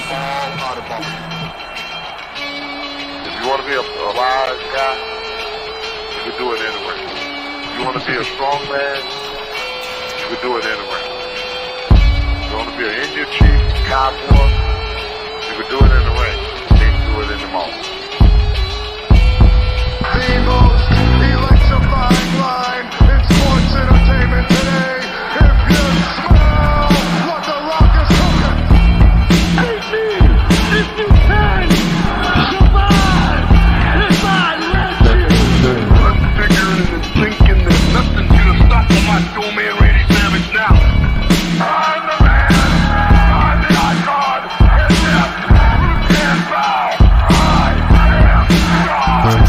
all out of bubble. If you want to be a wise guy, you can do it anywhere. If you want to be a strong man, you can do it anywhere. If you want to be an Indian chief, cowboy, you can do it in the ring. You can't do it in the mall. The most electrifying line in sports entertainment today. If you smell what the Rock is cooking, hate me if you can survive if I let you. I'm figuring and thinking that nothing's gonna stop my macho man Randy Savage now. I'm the man, I'm the icon, and yes, you can't bow. I am God.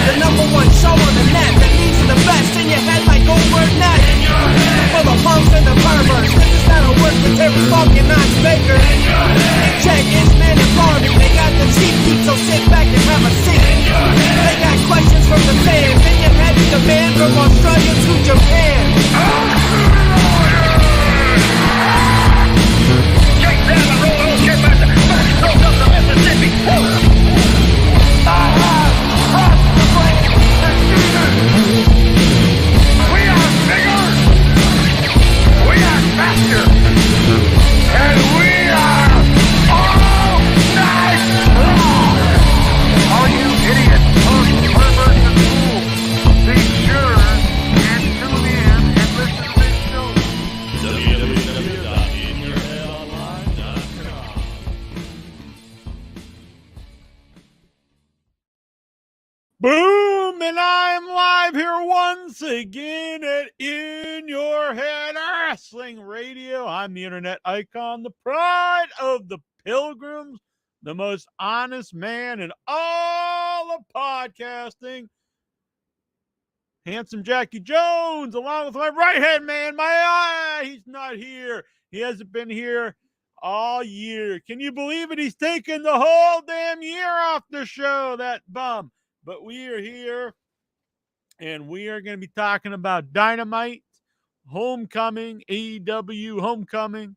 The number one show on the net that leads to the best in your head like Goldberg Net. For the punks and the perverts, this is how it works with Terry Funk and Knox Baker. Check Isman and Barney, they got the cheap heat, so sit back and have a seat. They got questions from the fans, in your head is the man from Australia to Japan. Shake down the road, old shit master, back stroke up the Mississippi. We are bigger, we are faster, and we are all night long. All you idiots, punks, perverts, and fools, be sure and tune in and listen to this show. Boom! And I'm live here once again at In Your Head Wrestling Radio. I'm the internet icon, the pride of the pilgrims, the most honest man in all of podcasting. Handsome Jackie Jones, along with my right-hand man, my eye. He's not here. He hasn't been here all year. Can you believe it? He's taken the whole damn year off the show, that bum. But we are here, and we are going to be talking about Dynamite, Homecoming, AEW Homecoming.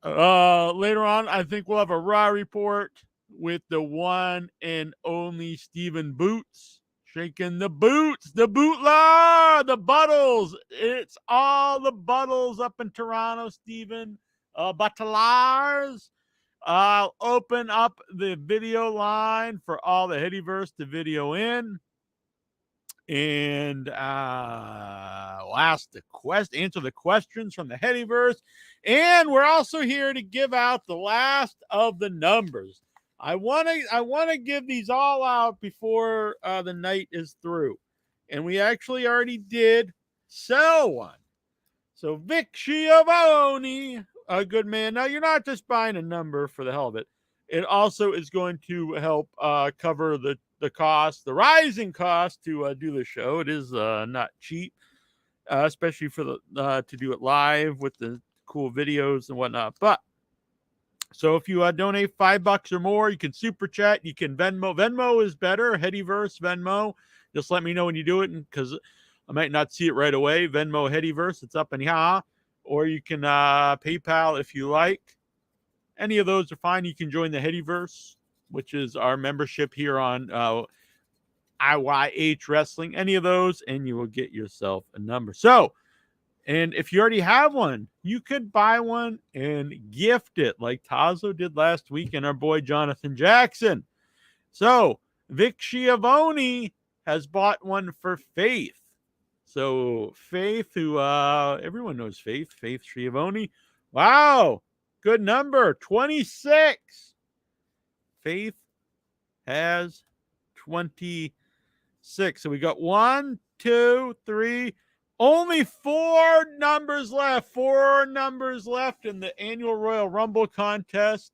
Later on, I think we'll have a Raw report with the one and only Steven Boots. Shaking the boots, the bootlar, the Buttles. It's all the Buttles up in Toronto, Steven. Butlars. I'll open up the video line for all the Headyverse to video in. And we'll answer the questions from the Headyverse. And we're also here to give out the last of the numbers. I want to give these all out before the night is through. And we actually already did sell one. So Vic Schiavone, a good man. Now, you're not just buying a number for the hell of it. It also is going to help cover the cost, the rising cost to do the show. It is not cheap, especially for the to do it live with the cool videos and whatnot. But so if you donate $5 or more, you can super chat. You can Venmo. Venmo is better. Headyverse Venmo. Just let me know when you do it, because I might not see it right away. Venmo Headyverse. It's up in here. Or you can PayPal if you like. Any of those are fine. You can join the Headyverse, which is our membership here on IYH Wrestling. Any of those, and you will get yourself a number. So, and if you already have one, you could buy one and gift it like Tazo did last week and our boy Jonathan Jackson. So, Vic Schiavone has bought one for Faith. So Faith, who everyone knows Faith Schiavone. Wow, good number, 26. Faith has 26. So we got 1, 2, 3, only 4 numbers left. 4 numbers left in the annual Royal Rumble contest.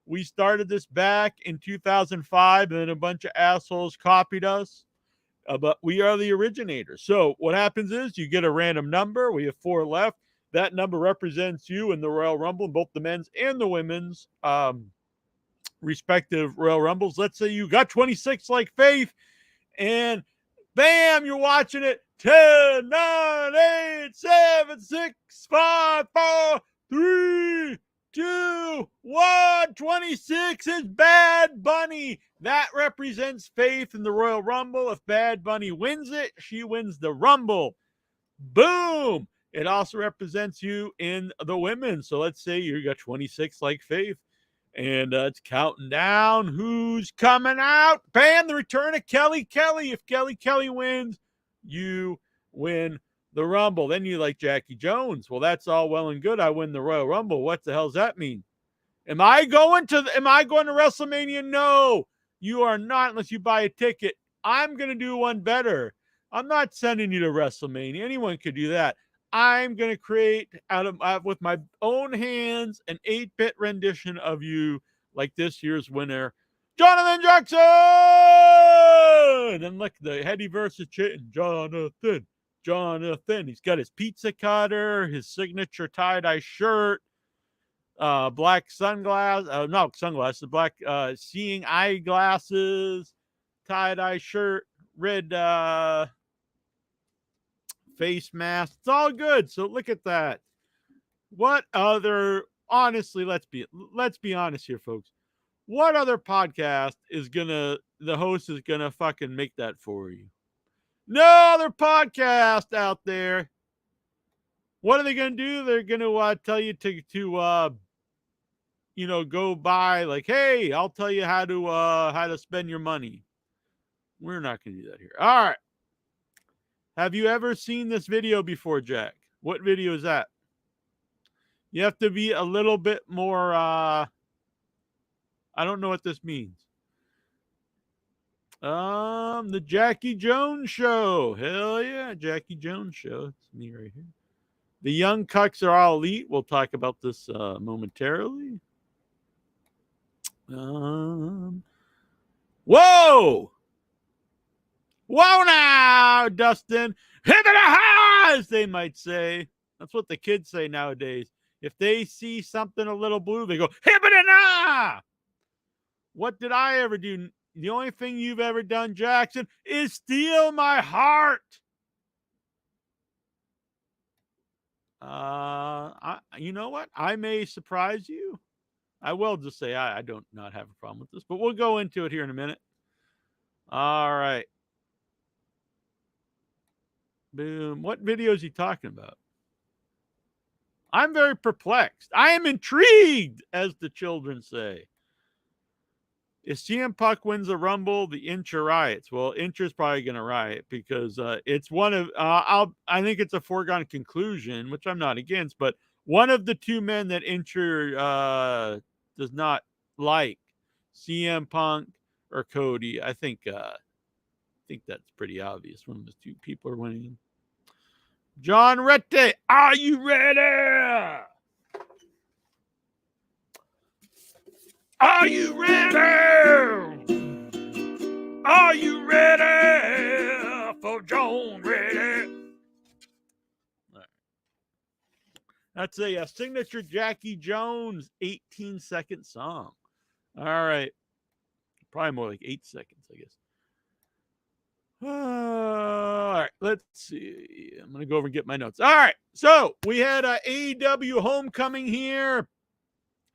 We started this back in 2005, and then a bunch of assholes copied us. But we are the originators. So what happens is you get a random number. We have 4 left. That number represents you in the Royal Rumble, both the men's and the women's respective Royal Rumbles. Let's say you got 26 like Faith, and bam, you're watching it. 10, 9, 8, 7, 6, 5, 4, 3, 2, 2, 1. 26 is Bad Bunny. That represents Faith in the Royal Rumble. If Bad Bunny wins it, she wins the Rumble. Boom. It also represents you in the women. So let's say you got 26 like Faith. And it's counting down. Who's coming out? Bam, the return of Kelly Kelly. If Kelly Kelly wins, you win the Rumble. Then you like Jackie Jones. Well, that's all well and good. I win the Royal Rumble. What the hell does that mean? Am I going to WrestleMania? No, you are not unless you buy a ticket. I'm going to do one better. I'm not sending you to WrestleMania. Anyone could do that. I'm going to create with my own hands an 8-bit rendition of you like this year's winner, Jonathan Jackson. And look, the Heady versus Chitin. Jonathan. He's got his pizza cutter, his signature tie-dye shirt, black sunglasses, black seeing eyeglasses, tie-dye shirt, red face mask. It's all good. So look at that. What other, honestly, let's be honest here, folks. What other podcast the host is gonna fucking make that for you? No other podcast out there. What are they gonna do? They're gonna tell you to go buy, like, hey, I'll tell you how to spend your money. We're not gonna do that here. All right. Have you ever seen this video before, Jack? What video is that? You have to be a little bit more, I don't know what this means. The Jackie Jones Show. Hell yeah, Jackie Jones Show. It's me right here. The Young Cucks are all elite. We'll talk about this momentarily. Whoa! Whoa now, Dustin. Hit it high, as they might say. That's what the kids say nowadays. If they see something a little blue, they go, hibbity-na! What did I ever do? The only thing you've ever done, Jackson, is steal my heart. You know what? I may surprise you. I will just say I don't not have a problem with this, but we'll go into it here in a minute. All right. Boom. What video is he talking about? I'm very perplexed. I am intrigued, as the children say. If CM Punk wins the Rumble, the Incher riots. Well, Incher's probably going to riot because it's one of I think it's a foregone conclusion, which I'm not against, but one of the two men that Incher does not like, CM Punk or Cody. I think that's pretty obvious. One of those two people are winning. John Rette, are you ready? Are you ready? Are you ready for John Rette? Right. That's a signature Jackie Jones 18-second song. All right. Probably more like 8 seconds, I guess. All right, let's see. I'm going to go over and get my notes. All right, so we had AEW Homecoming here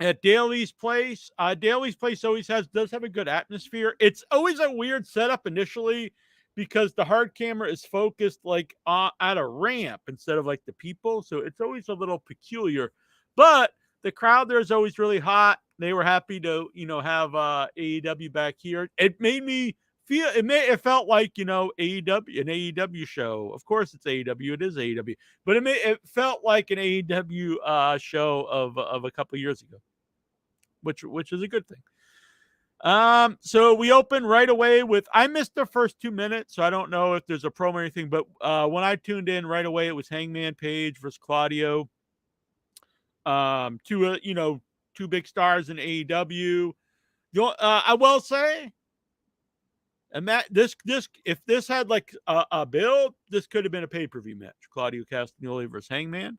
at Daly's Place. Daly's Place always does have a good atmosphere. It's always a weird setup initially because the hard camera is focused like at a ramp instead of like the people. So it's always a little peculiar. But the crowd there is always really hot. They were happy to, have AEW back here. It made me feel, it felt like, AEW, an AEW show. Of course it's AEW. It is AEW. But it felt like an AEW show of a couple of years ago, which is a good thing. So we open right away with, I missed the first 2 minutes, so I don't know if there's a promo or anything, but when I tuned in right away, it was Hangman Page versus Claudio. Two big stars in AEW. I will say, and that if this had like a build, this could have been a pay-per-view match. Claudio Castagnoli versus Hangman.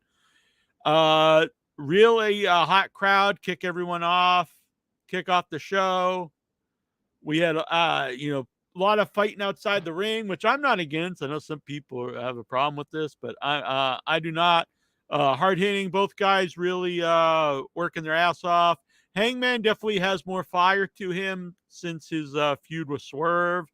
Really hot crowd, kick everyone off, kick off the show. We had a lot of fighting outside the ring, which I'm not against. I know some people have a problem with this, but I do not. Hard hitting, both guys really working their ass off. Hangman definitely has more fire to him since his feud with Swerve.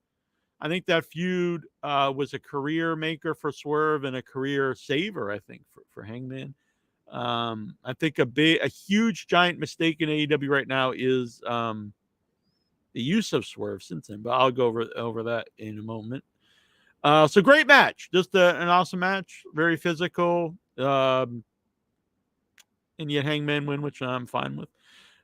I think that feud was a career maker for Swerve and a career saver, I think, for Hangman. I think a huge giant mistake in AEW right now is the use of Swerve since then, but I'll go over that in a moment. So great match, just an awesome match, very physical, and yet Hangman win, which I'm fine with.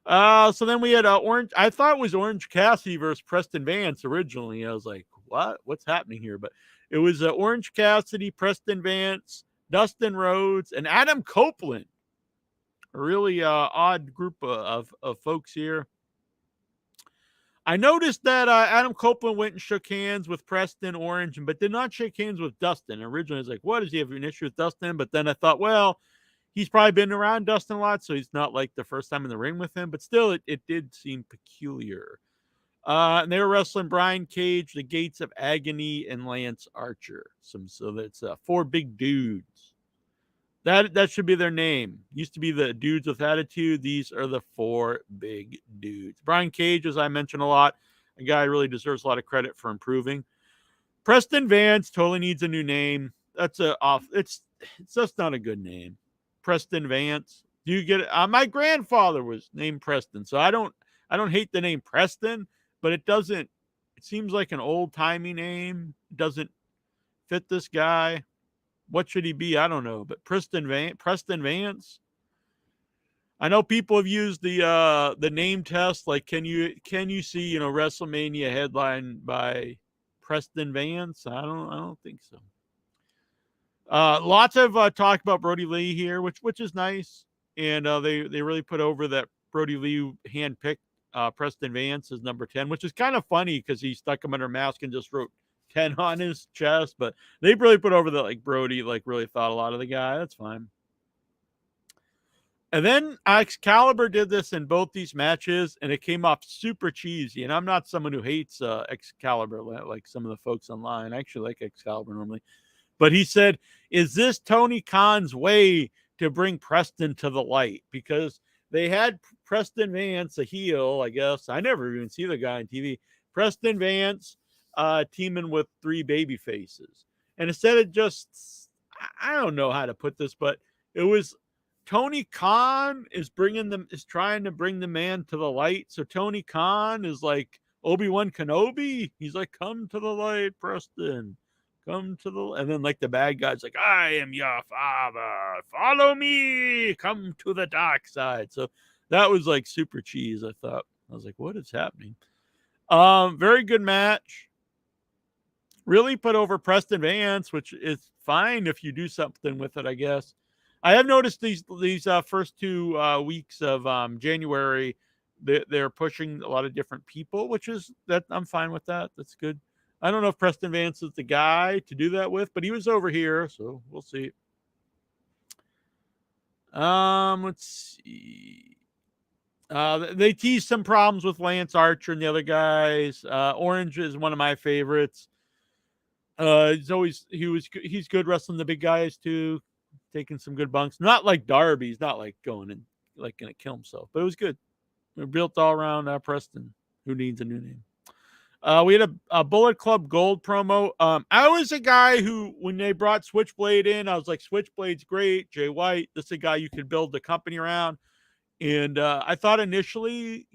So then we had Orange. I thought it was Orange Cassidy versus Preston Vance originally. I was like, what? What's happening here? But it was Orange Cassidy, Preston Vance, Dustin Rhodes, and Adam Copeland. A really odd group of folks here. I noticed that Adam Copeland went and shook hands with Preston Orange, but did not shake hands with Dustin. Originally, I was like, what, does he have an issue with Dustin? But then I thought, well, he's probably been around Dustin a lot, so he's not like the first time in the ring with him. But still, it did seem peculiar. And they were wrestling Brian Cage, the Gates of Agony, and Lance Archer. So that's 4 big dudes. That should be their name. Used to be the Dudes with Attitude. These are the 4 big dudes. Brian Cage, as I mentioned a lot, a guy really deserves a lot of credit for improving. Preston Vance totally needs a new name. That's it's just not a good name. Preston Vance. Do you get it? My grandfather was named Preston, so I don't hate the name Preston, but it seems like an old-timey name. It doesn't fit this guy. What should he be? I don't know. But Preston Vance. I know people have used the name test. Like, can you see WrestleMania headline by Preston Vance? I don't think so. Lots of talk about Brody Lee here, which is nice, and they really put over that Brody Lee handpicked Preston Vance as number 10, which is kind of funny because he stuck him under mask and just wrote 10 on his chest, but they really put over that like Brody really thought a lot of the guy. That's fine. And then Excalibur did this in both these matches, and it came off super cheesy. And I'm not someone who hates Excalibur like some of the folks online. I actually like Excalibur normally. But he said, is this Tony Khan's way to bring Preston to the light? Because they had Preston Vance, a heel, I guess. I never even see the guy on TV. Preston Vance teaming with 3 baby faces. And instead of just, I don't know how to put this, but it was Tony Khan is trying to bring the man to the light. So Tony Khan is like Obi-Wan Kenobi. He's like, come to the light, Preston. Come to the, and then like the bad guy's like, I am your father. Follow me. Come to the dark side. So that was like super cheese, I thought. I was like, what is happening? Very good match. Really put over Preston Vance, which is fine if you do something with it, I guess. I have noticed these first 2 weeks of January, they're pushing a lot of different people, which is that I'm fine with that. That's good. I don't know if Preston Vance is the guy to do that with, but he was over here, so we'll see. Let's see. They teased some problems with Lance Archer and the other guys. Orange is one of my favorites. He's good wrestling the big guys too, taking some good bunks. Not like Darby. He's not like going to kill himself, but it was good. We built all around Preston, who needs a new name. We had a Bullet Club Gold promo. I was a guy who, when they brought Switchblade in, I was like, Switchblade's great. Jay White, this is a guy you could build the company around. And I thought initially,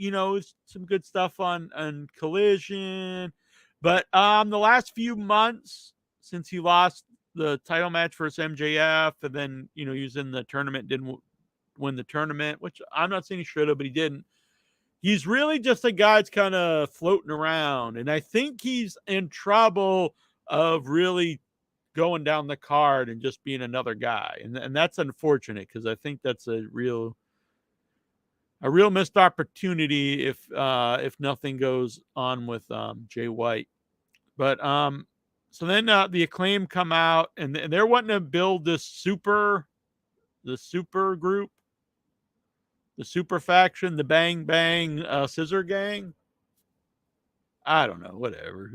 some good stuff on Collision. But the last few months, since he lost the title match versus MJF, and then, he was in the tournament, didn't win the tournament, which I'm not saying he should have, but he didn't. He's really just a guy that's kind of floating around. And I think he's in trouble of really going down the card and just being another guy. And that's unfortunate, because I think that's a real missed opportunity if nothing goes on with Jay White. But so then the Acclaim come out, and they're wanting to build the super group, the super faction, the Bang Bang Scissor Gang. I don't know, whatever.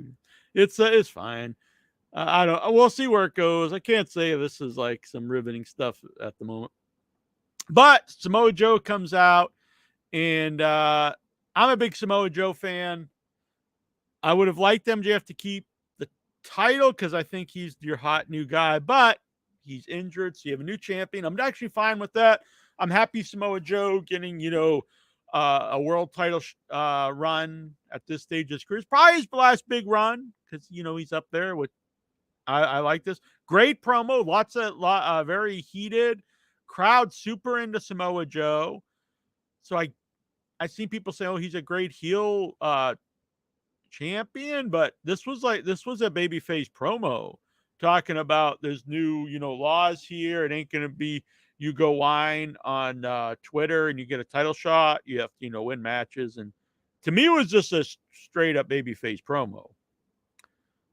It's fine. We'll see where it goes. I can't say this is like some riveting stuff at the moment. But Samoa Joe comes out, And I'm a big Samoa Joe fan. I would have liked MJF to keep the title because I think he's your hot new guy, but he's injured, so you have a new champion. I'm actually fine with that. I'm happy Samoa Joe getting, a world title run at this stage of his career. It's probably his last big run because, he's up there with. I like this. Great promo. Lots of very heated crowd, super into Samoa Joe. So I seen people say, "Oh, he's a great heel champion," but this was a babyface promo talking about there's new, laws here. It ain't gonna be you go whine on Twitter and you get a title shot. You have to, win matches. And to me, it was just a straight up babyface promo,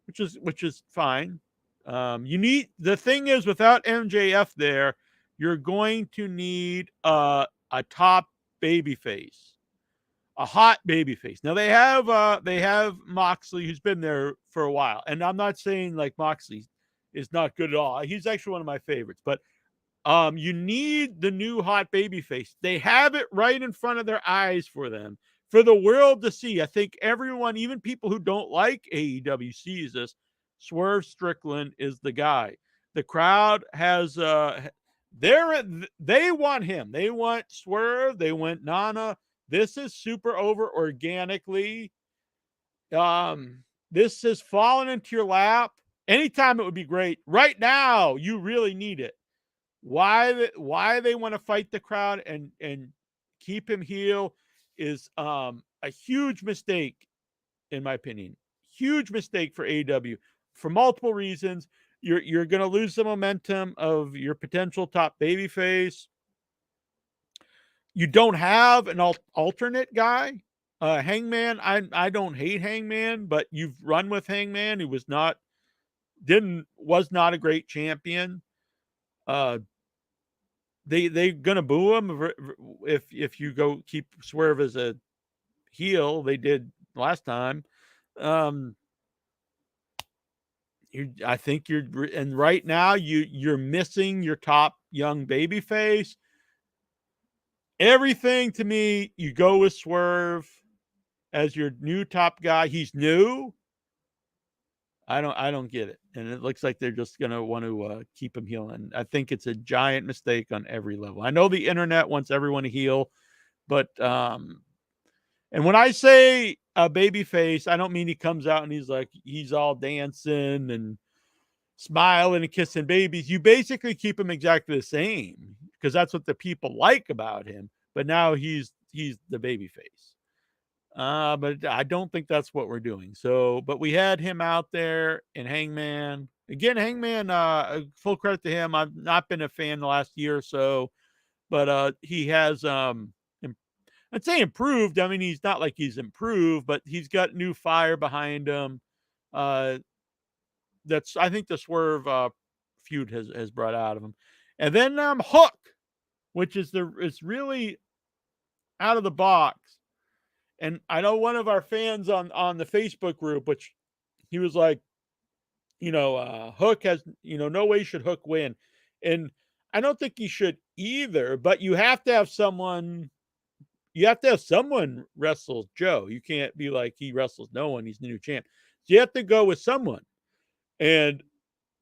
which is fine. The thing is, without MJF there, you're going to need a top babyface, a hot babyface. Now they have Moxley, who's been there for a while, and I'm not saying like Moxley is not good at all. He's actually one of my favorites, but you need the new hot babyface. They have it right in front of their eyes for them, for the world to see. I think everyone, even people who don't like AEW, sees this. Swerve Strickland is the guy. The crowd has they want him. They want Swerve. They want Nana. This is super over organically. This has fallen into your lap. Anytime it would be great. Right now, you really need it. Why they want to fight the crowd and keep him heel is a huge mistake, in my opinion. Huge mistake for AEW for multiple reasons. You're going to lose the momentum of your potential top babyface. You don't have an alternate guy. Hangman, I don't hate Hangman, but you've run with Hangman, who was not a great champion. They gonna boo him if you go keep Swerve as a heel. They did last time. I think and right now you're missing your top young babyface. Everything to me, you go with Swerve as your new top guy. He's new. I don't get it. And it looks like they're just going to want to keep him heel. And I think it's a giant mistake on every level. I know the internet wants everyone to heel, but and when I say a baby face, I don't mean he comes out and he's all dancing and smiling and kissing babies. You basically keep him exactly the same because that's what the people like about him. But now he's the baby face. But I don't think that's what we're doing. So, but we had him out there in Hangman. Again, Hangman, full credit to him. I've not been a fan the last year or so, but he has, I'd say improved. I mean, he's not like he's improved, but he's got new fire behind him. I think the Swerve feud has brought out of him. And then Hook, which is it's really out of the box. And I know one of our fans on the Facebook group, which he was like, Hook has, no way should Hook win. And I don't think he should either, but you have to have someone wrestle Joe. You can't be like, he wrestles no one, he's the new champ. So you have to go with someone. And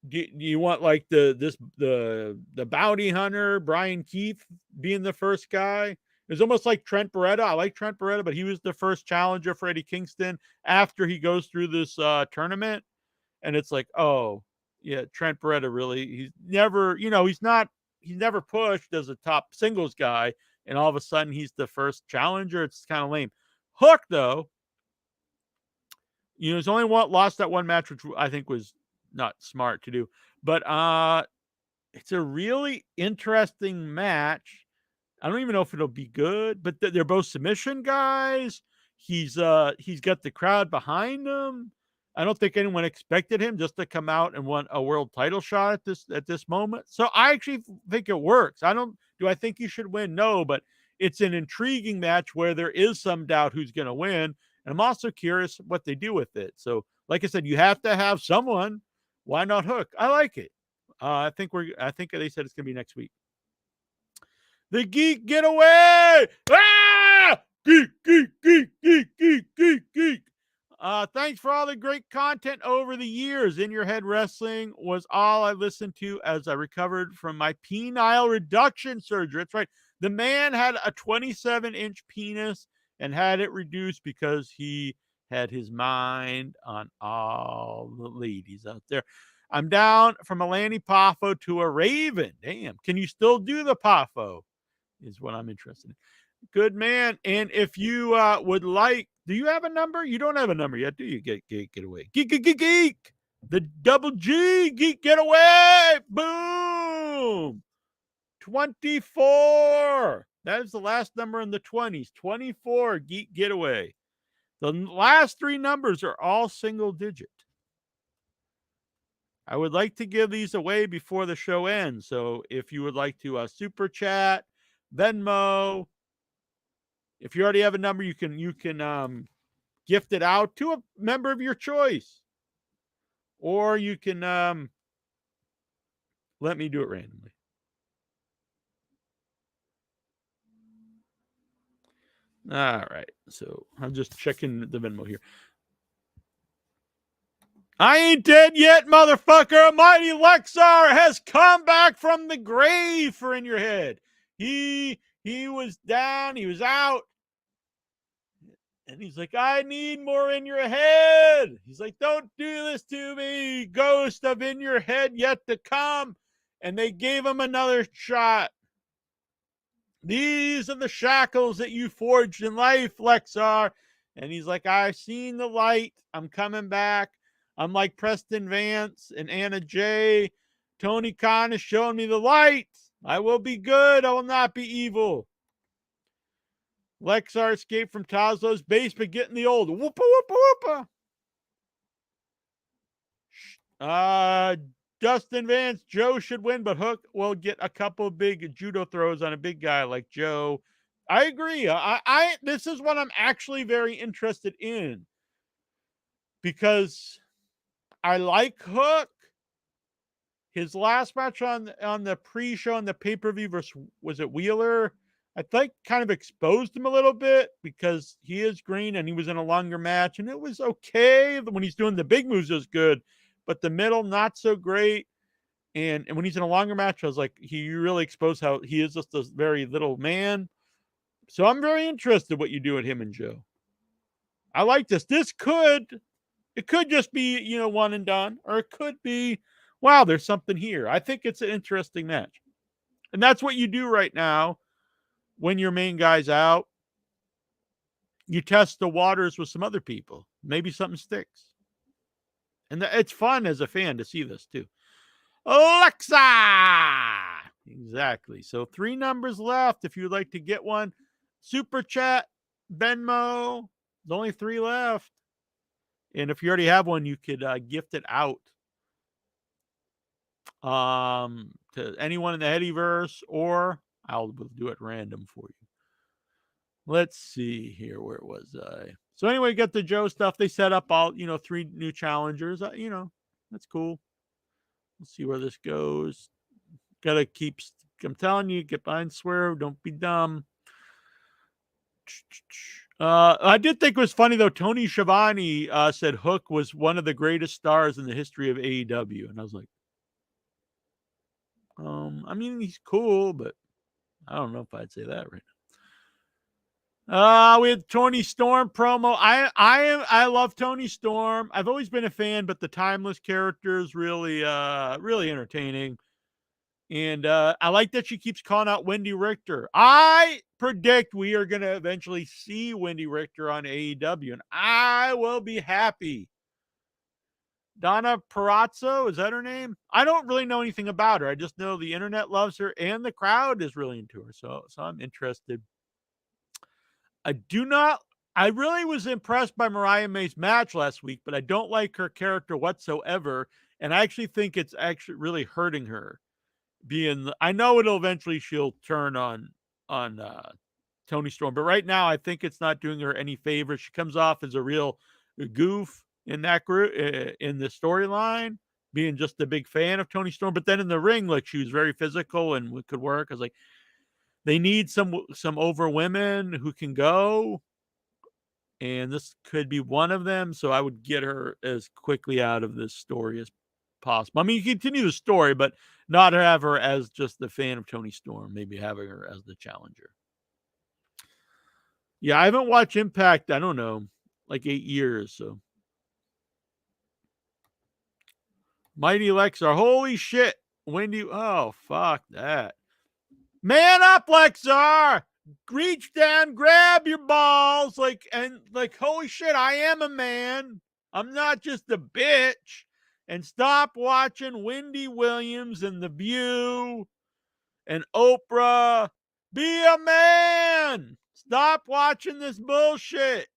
do you want like the bounty hunter, Brian Keith, being the first guy? It's almost like Trent Beretta. I like Trent Beretta, but he was the first challenger for Eddie Kingston after he goes through this tournament. And it's like, oh, yeah, Trent Beretta really, he's never, he's never pushed as a top singles guy. And all of a sudden he's the first challenger. It's kind of lame. Hook, though, he's only lost that one match, which I think was not smart to do. But it's a really interesting match. I don't even know if it'll be good, but they're both submission guys. He's got the crowd behind him. I don't think anyone expected him just to come out and want a world title shot at this moment. So I actually think it works. Do I think he should win? No, but it's an intriguing match where there is some doubt who's going to win. And I'm also curious what they do with it. So like I said, you have to have someone. Why not Hook? I like it. I think they said it's going to be next week. The Geek Getaway! Ah! Geek, geek, geek, geek, geek, geek, geek. Thanks for all the great content over the years. In Your Head Wrestling was all I listened to as I recovered from my penile reduction surgery. That's right. The man had a 27-inch penis and had it reduced because he had his mind on all the ladies out there. I'm down from a Lanny Poffo to a Raven. Damn. Can you still do the Poffo? Is what I'm interested in. Good man. And if you would like, do you have a number? You don't have a number yet, do you? Get away. Geek, geek, geek, geek. The double G, Geek Getaway. Boom. 24. That is the last number in the 20s. 24, Geek Getaway. The last three numbers are all single digit. I would like to give these away before the show ends. So if you would like to super chat, Venmo, if you already have a number, you can gift it out to a member of your choice, or you can let me do it randomly. All right, so I'm just checking the Venmo here. I ain't dead yet, motherfucker. Mighty Lexar has come back from the grave for In Your Head. He was down, he was out. And he's like, I need more In Your Head. He's like, don't do this to me. Ghost of In Your Head yet to come. And they gave him another shot. These are the shackles that you forged in life, Lexar. And he's like, I've seen the light. I'm coming back. I'm like Preston Vance and Anna Jay. Tony Khan has shown me the light. I will be good. I will not be evil. Lexar escaped from Tazlo's basement, getting the old whoopa whoopa whoopa. Dustin Vance, Joe should win, but Hook will get a couple big judo throws on a big guy like Joe. I agree. This is what I'm actually very interested in, because I like Hook. His last match on the pre-show on the pay-per-view versus, was it Wheeler? I think kind of exposed him a little bit because he is green and he was in a longer match, and it was okay. When he's doing the big moves, it was good, but the middle, not so great. And when he's in a longer match, I was like, he really exposed how he is just a very little man. So I'm very interested what you do with him and Joe. I like this. It could just be, one and done, or it could be, wow, there's something here. I think it's an interesting match. And that's what you do right now when your main guy's out. You test the waters with some other people. Maybe something sticks. And it's fun as a fan to see this too. Alexa! Exactly. So 3 numbers left if you'd like to get one. Super Chat, Venmo. There's only 3 left. And if you already have one, you could gift it out to anyone in the Headyverse, or I'll do it random for you. Let's see here. Where was I? So anyway, get the Joe stuff. They set up all, 3 new challengers. That's cool. Let's see where this goes. Gotta keep, I'm telling you, get behind Swerve. Don't be dumb. I did think it was funny, though. Tony Schiavone said Hook was one of the greatest stars in the history of AEW. And I was like, he's cool, but I don't know if I'd say that right now. We had Tony Storm promo. I love Tony Storm. I've always been a fan, but the Timeless character is really entertaining. And I like that she keeps calling out Wendy Richter. I predict we are going to eventually see Wendy Richter on AEW, and I will be happy. Donna Perazzo, is that her name? I don't really know anything about her. I just know the internet loves her, and the crowd is really into her. So I'm interested. I really was impressed by Mariah May's match last week, but I don't like her character whatsoever. And I actually think it's actually really hurting her. I know she'll turn on Tony Storm, but right now I think it's not doing her any favors. She comes off as a real goof in that group, in the storyline, being just a big fan of Tony Storm. But then in the ring, like, she was very physical and could work. I was like, They need some over women who can go, and this could be one of them. So I would get her as quickly out of this story as possible. I mean, you continue the story, but not have her as just the fan of Tony Storm. Maybe having her as the challenger. Yeah, I haven't watched Impact. I don't know, like 8 years. So Mighty Lexar, holy shit! When do you? Oh fuck that! Man up, Lexar! Reach down, grab your balls, like holy shit, I am a man. I'm not just a bitch. And stop watching Wendy Williams and The View and Oprah. Be a man. Stop watching this bullshit.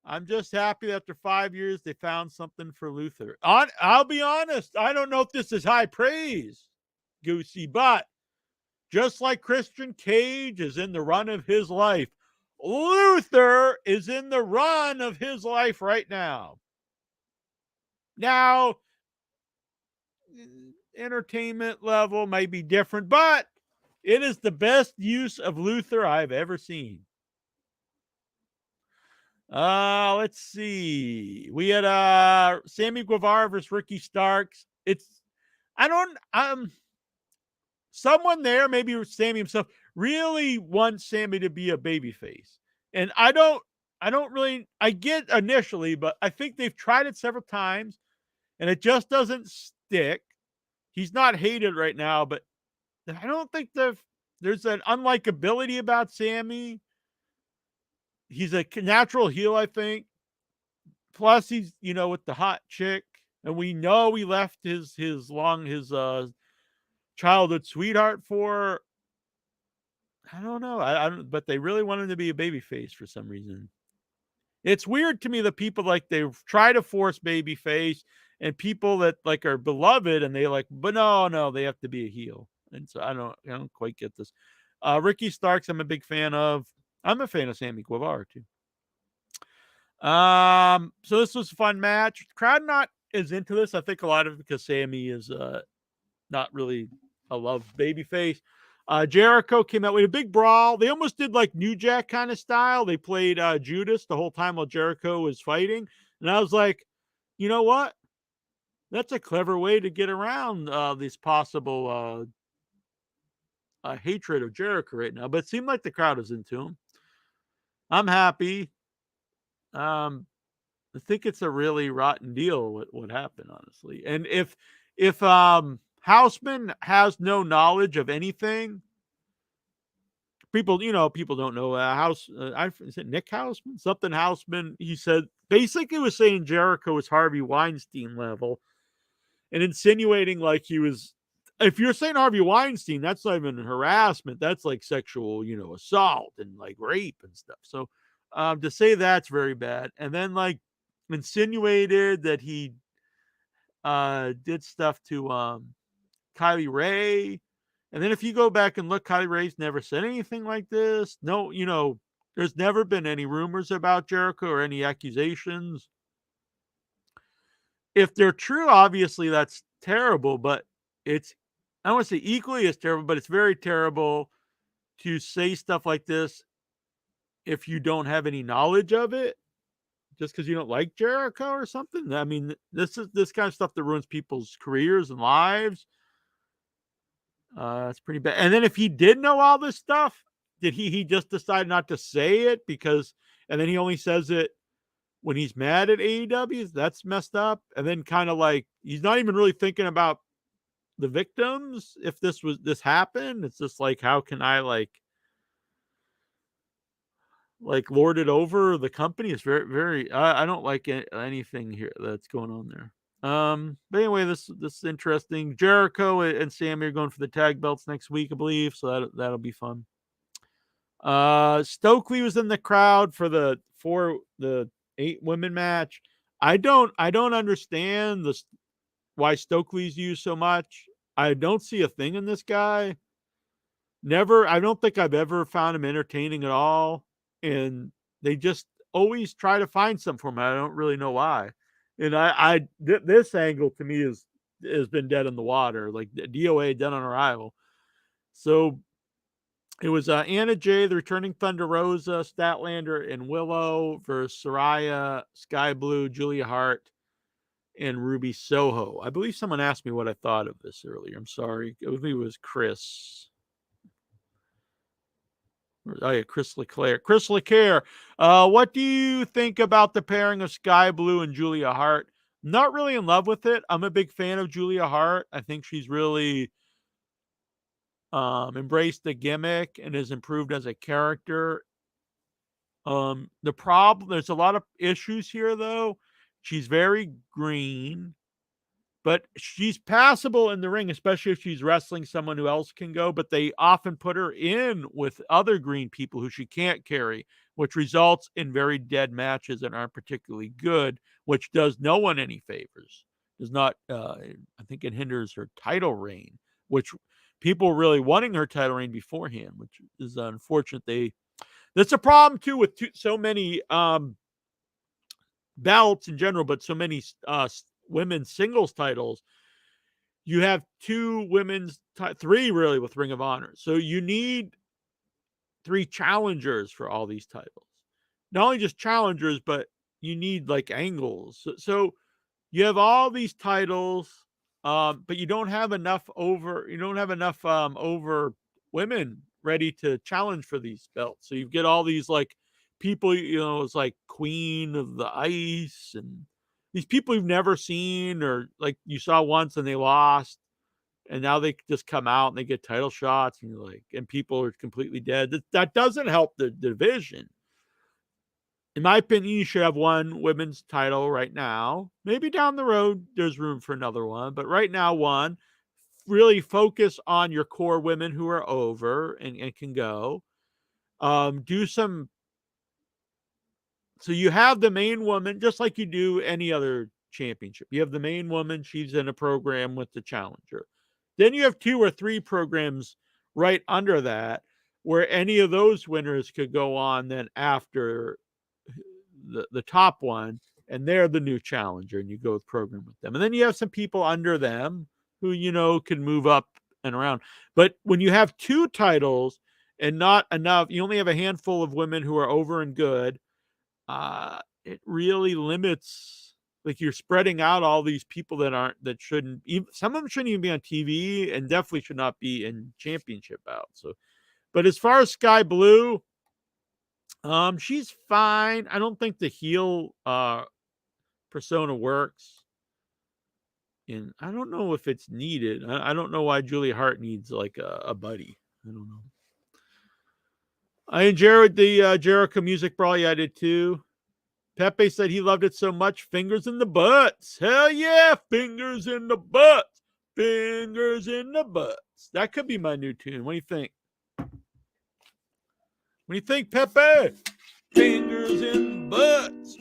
I'm just happy that after 5 years they found something for Luther. I'll be honest, I don't know if this is high praise, Goosey, but just like Christian Cage is in the run of his life, Luther is in the run of his life right now. Now, entertainment level may be different, but it is the best use of Luther I've ever seen. Let's see. We had Sammy Guevara versus Ricky Starks. Someone there, maybe Sammy himself, really wants Sammy to be a babyface. And I get initially, but I think they've tried it several times and it just doesn't stick. He's not hated right now, but I don't think there's an unlikability about Sammy. He's a natural heel, I think. Plus, he's, with the hot chick. And we know he left his childhood sweetheart for, I don't know. But they really want him to be a babyface for some reason. It's weird to me that people they try to force babyface and people that are beloved and they but no, they have to be a heel. And so I don't quite get this. Ricky Starks, I'm a big fan of. I'm a fan of Sammy Guevara too. So this was a fun match. Crowd not as into this. I think a lot of it because Sammy is not really a love babyface. Jericho came out with a big brawl. They almost did like New Jack kind of style. They played Judas the whole time while Jericho was fighting. And I was like, you know what? That's a clever way to get around this possible hatred of Jericho right now. But it seemed like the crowd was into him. I'm happy. I think it's a really rotten deal what happened, honestly. And if Houseman has no knowledge of anything, people don't know is it Nick Houseman? Something Houseman, he said, basically was saying Jericho was Harvey Weinstein level and insinuating like he was, if you're saying Harvey Weinstein, that's not even harassment. That's like sexual, assault and like rape and stuff. So to say that's very bad. And then insinuated that he did stuff to Kylie Ray. And then if you go back and look, Kylie Ray's never said anything like this. No, there's never been any rumors about Jericho or any accusations. If they're true, obviously that's terrible, but it's, I don't want to say equally as terrible, but it's very terrible to say stuff like this if you don't have any knowledge of it, just because you don't like Jericho or something. I mean, this is this kind of stuff that ruins people's careers and lives. It's pretty bad. And then if he did know all this stuff, did he just decide not to say it and then he only says it when he's mad at AEW? That's messed up. And then kind of he's not even really thinking about the victims. If this happened, it's just how can I lord it over the company? It's very, very, I don't like anything here that's going on there. But anyway, this is interesting. Jericho and Sammy are going for the tag belts next week, I believe. So that'll be fun. Stokely was in the crowd for the 8 women match. I don't understand why Stokely's used so much. I don't see a thing in this guy. I don't think I've ever found him entertaining at all. And they just always try to find something for him. I don't really know why. And this angle to me has been dead in the water, like DOA, dead on arrival. So It was Anna Jay, the returning Thunder Rosa, Statlander, and Willow versus Soraya, Sky Blue, Julia Hart, and Ruby Soho. I believe someone asked me what I thought of this earlier. I'm sorry. I believe it was Chris. Oh, yeah, Chris LeClaire. Chris LeClaire, what do you think about the pairing of Sky Blue and Julia Hart? Not really in love with it. I'm a big fan of Julia Hart. I think she's really embraced the gimmick and has improved as a character. The problem, there's a lot of issues here, though. She's very green, but she's passable in the ring, especially if she's wrestling someone who else can go. But they often put her in with other green people who she can't carry, which results in very dead matches that aren't particularly good, which does no one any favors. Does not, I think it hinders her title reign, which people were really wanting her title reign beforehand, which is unfortunate. That's a problem too with so many belts in general, but so many women's singles titles. You have two three really with Ring of Honor. So you need three challengers for all these titles. Not only just challengers, but you need like angles. So you have all these titles, but you don't have enough over women ready to challenge for these belts. So you get all these like people, it's like Queen of the Ice and these people you've never seen, or like you saw once and they lost, and now they just come out and they get title shots, and you're like, and people are completely dead. That doesn't help the division. In my opinion, you should have one women's title right now. Maybe down the road, there's room for another one. But right now, one, really focus on your core women who are over and can go. Do some. So you have the main woman, just like you do any other championship. You have the main woman. She's in a program with the challenger. Then you have 2 or 3 programs right under that where any of those winners could go on then after the top one, and they're the new challenger, and you go with program with them. And then you have some people under them who, can move up and around. But when you have 2 titles and not enough, you only have a handful of women who are over and good, it really limits, like you're spreading out all these people that shouldn't even, some of them shouldn't even be on TV and definitely should not be in championship bouts. So, but as far as Sky Blue, she's fine. I don't think the heel persona works. And I don't know if it's needed. I don't know why Julia Hart needs like a buddy. I don't know. I enjoyed the Jericho Music Brawl. Yeah, I did too. Pepe said he loved it so much. Fingers in the butts. Hell yeah. Fingers in the butts. Fingers in the butts. That could be my new tune. What do you think? What do you think, Pepe? Fingers in butts.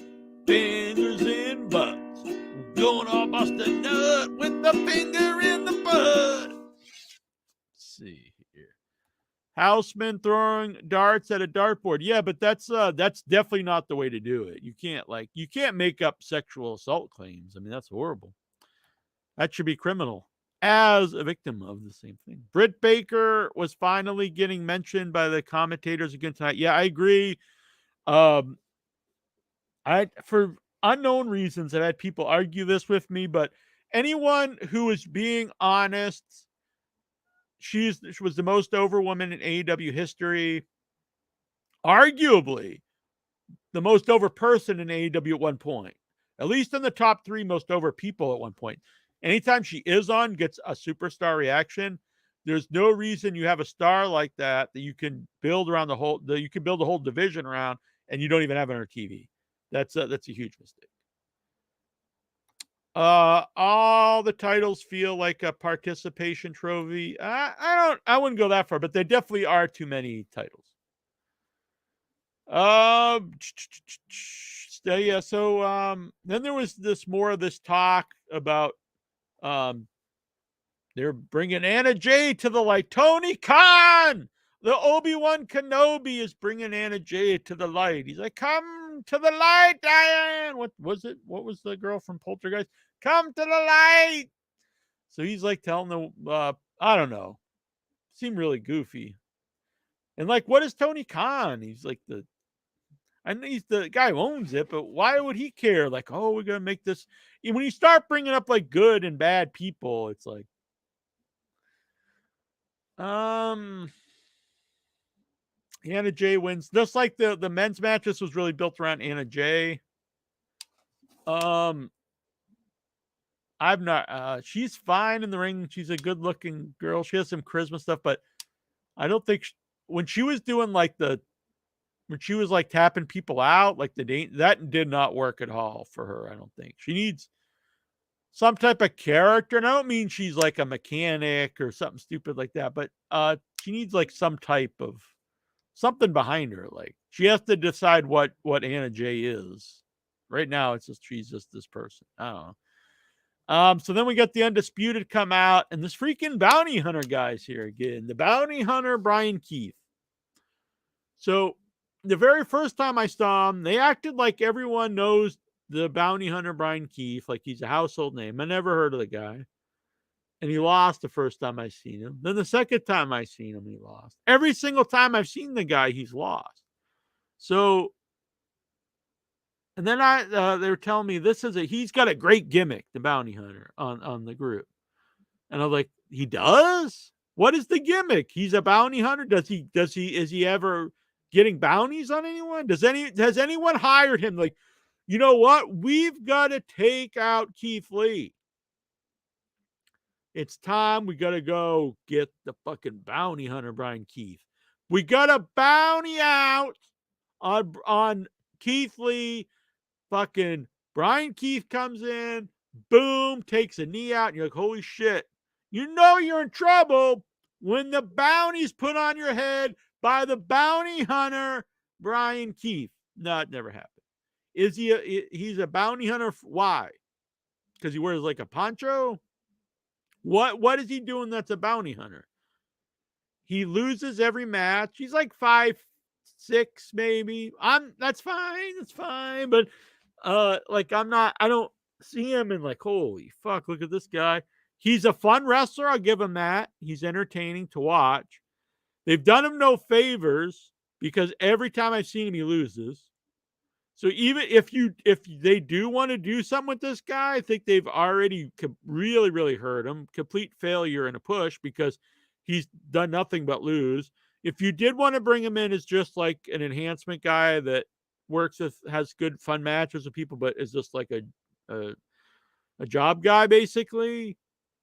Fingers in butts. Gonna bust a nut with the finger in the butt. Let's see here. Houseman throwing darts at a dartboard. Yeah, but that's definitely not the way to do it. You can't make up sexual assault claims. I mean, that's horrible. That should be criminal as a victim of the same thing. Britt Baker was finally getting mentioned by the commentators again tonight. Yeah, I agree. For unknown reasons, I've had people argue this with me, but anyone who is being honest, she was the most over woman in AEW history, arguably the most over person in AEW at one point, at least in the top 3 most over people at one point. Anytime she is on, gets a superstar reaction. There's no reason you have a star like that you can build around you can build a whole division around, and you don't even have it on her TV. That's a huge mistake. All the titles feel like a participation trophy. I wouldn't go that far, but there definitely are too many titles. Yeah. So then there was more of this talk about they're bringing Anna Jay to the light. Tony Khan, the Obi-Wan Kenobi, is bringing Anna Jay to the light. He's like, come to the light, Diane. What was it? What was the girl from Poltergeist? Come to the light. So he's like telling the, I don't know. Seemed really goofy. And like, what is Tony Khan? He's like I know he's the guy who owns it, but why would he care? Like, oh, we're gonna make this. When you start bringing up like good and bad people, it's like, Anna Jay wins. Just like the men's match, this was really built around Anna Jay. I've not. She's fine in the ring. She's a good looking girl. She has some charisma stuff, but I don't think when she was doing like when she was like tapping people out, like that did not work at all for her. I don't think she needs some type of character. And I don't mean she's like a mechanic or something stupid like that, but she needs like some type of something behind her. Like she has to decide what Anna Jay is. Right now, it's just she's just this person. I don't know. So then we got the Undisputed come out, and this freaking bounty hunter guy's here again. The bounty hunter, Brian Keith. So the very first time I saw him, they acted like everyone knows the bounty hunter, Brian Keith, like he's a household name. I never heard of the guy. And he lost the first time I seen him. Then the second time I seen him, he lost. Every single time I've seen the guy, he's lost. So, and then they were telling me he's got a great gimmick, the bounty hunter on the group. And I'm like, he does? What is the gimmick? He's a bounty hunter. Is he ever getting bounties on anyone? Has anyone hired him? Like, you know what? We've got to take out Keith Lee. It's time. We got to go get the fucking bounty hunter, Brian Keith. We got to bounty out on Keith Lee. Fucking Brian Keith comes in, boom, takes a knee out, and you're like, holy shit. You know you're in trouble when the bounty's put on your head by the bounty hunter, Brian Keith. No, it never happened. He's a bounty hunter? Why? Because he wears like a poncho? What is he doing that's a bounty hunter? He loses every match. He's like 5'6", maybe. That's fine. That's fine. But I don't see him and like, holy fuck, look at this guy. He's a fun wrestler. I'll give him that. He's entertaining to watch. They've done him no favors because every time I've seen him, he loses. So even if they do want to do something with this guy, I think they've already really, really hurt him. Complete failure in a push because he's done nothing but lose. If you did want to bring him in as just like an enhancement guy that has good fun matches with people, but is just like a job guy basically,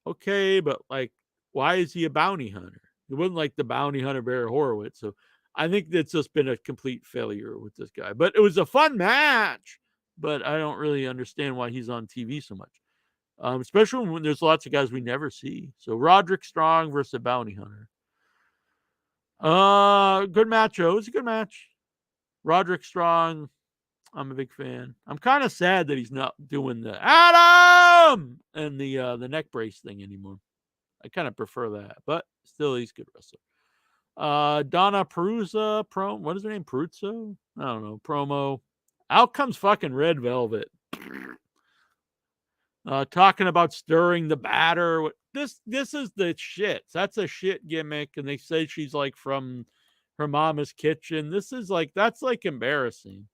okay, but like, why is he a bounty hunter? He wasn't like the bounty hunter Barry Horowitz. So I think that's just been a complete failure with this guy. But it was a fun match, but I don't really understand why he's on TV so much, especially when there's lots of guys we never see. So Roderick Strong versus a bounty hunter. Good match, Joe. It was a good match. Roderick Strong, I'm a big fan. I'm kind of sad that he's not doing the Adam and the neck brace thing anymore. I kind of prefer that, but still, he's a good wrestler. Donna Peruzza, what is her name? Peruzza? I don't know. Promo. Out comes fucking Red Velvet. Talking about stirring the batter. This is the shit. That's a shit gimmick, and they say she's like from her mama's kitchen. That's like embarrassing.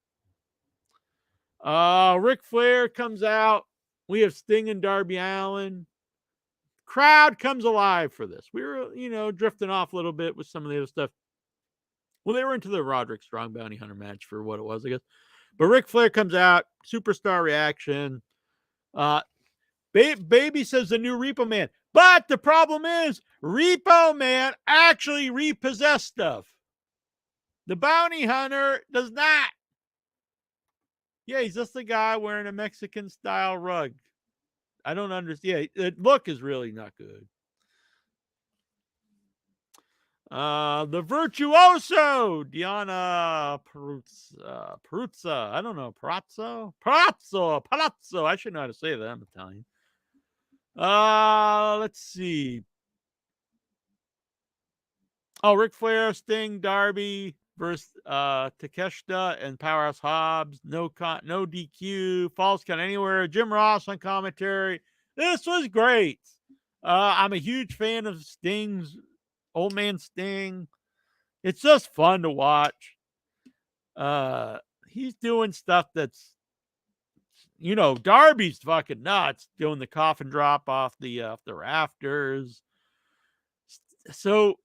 Ric Flair comes out. We have Sting and Darby Allin. Crowd comes alive for this. We were, drifting off a little bit with some of the other stuff. Well, they were into the Roderick Strong Bounty Hunter match for what it was, I guess. But Ric Flair comes out. Superstar reaction. Baby says the new Repo Man. But the problem is, Repo Man actually repossessed stuff. The Bounty Hunter does not. Yeah, he's just a guy wearing a Mexican-style rug. I don't understand. Yeah, the look is really not good. The Virtuoso, Diana Peruzza. I don't know. Palazzo. I should know how to say that. I'm Italian. Let's see. Oh, Ric Flair, Sting, Darby versus Takeshita and Powerhouse Hobbs. No DQ. Falls count anywhere. Jim Ross on commentary. This was great. I'm a huge fan of Sting's Old Man Sting. It's just fun to watch. He's doing stuff that's, Darby's fucking nuts, doing the coffin drop off the rafters. So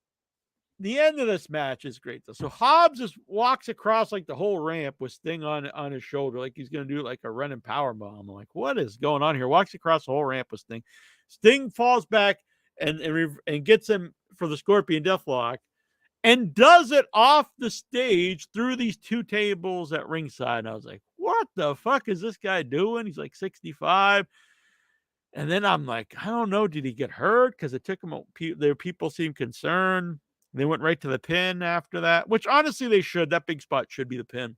the end of this match is great though. So Hobbs just walks across like the whole ramp with Sting on his shoulder, like he's gonna do like a running power bomb. I'm like, what is going on here? Walks across the whole ramp with Sting. Sting falls back and gets him for the Scorpion Deathlock, and does it off the stage through these two tables at ringside. And I was like, what the fuck is this guy doing? He's like 65. And then I'm like, I don't know. Did he get hurt? Because it took him, their people seemed concerned. They went right to the pin after that, which honestly they should. That big spot should be the pin.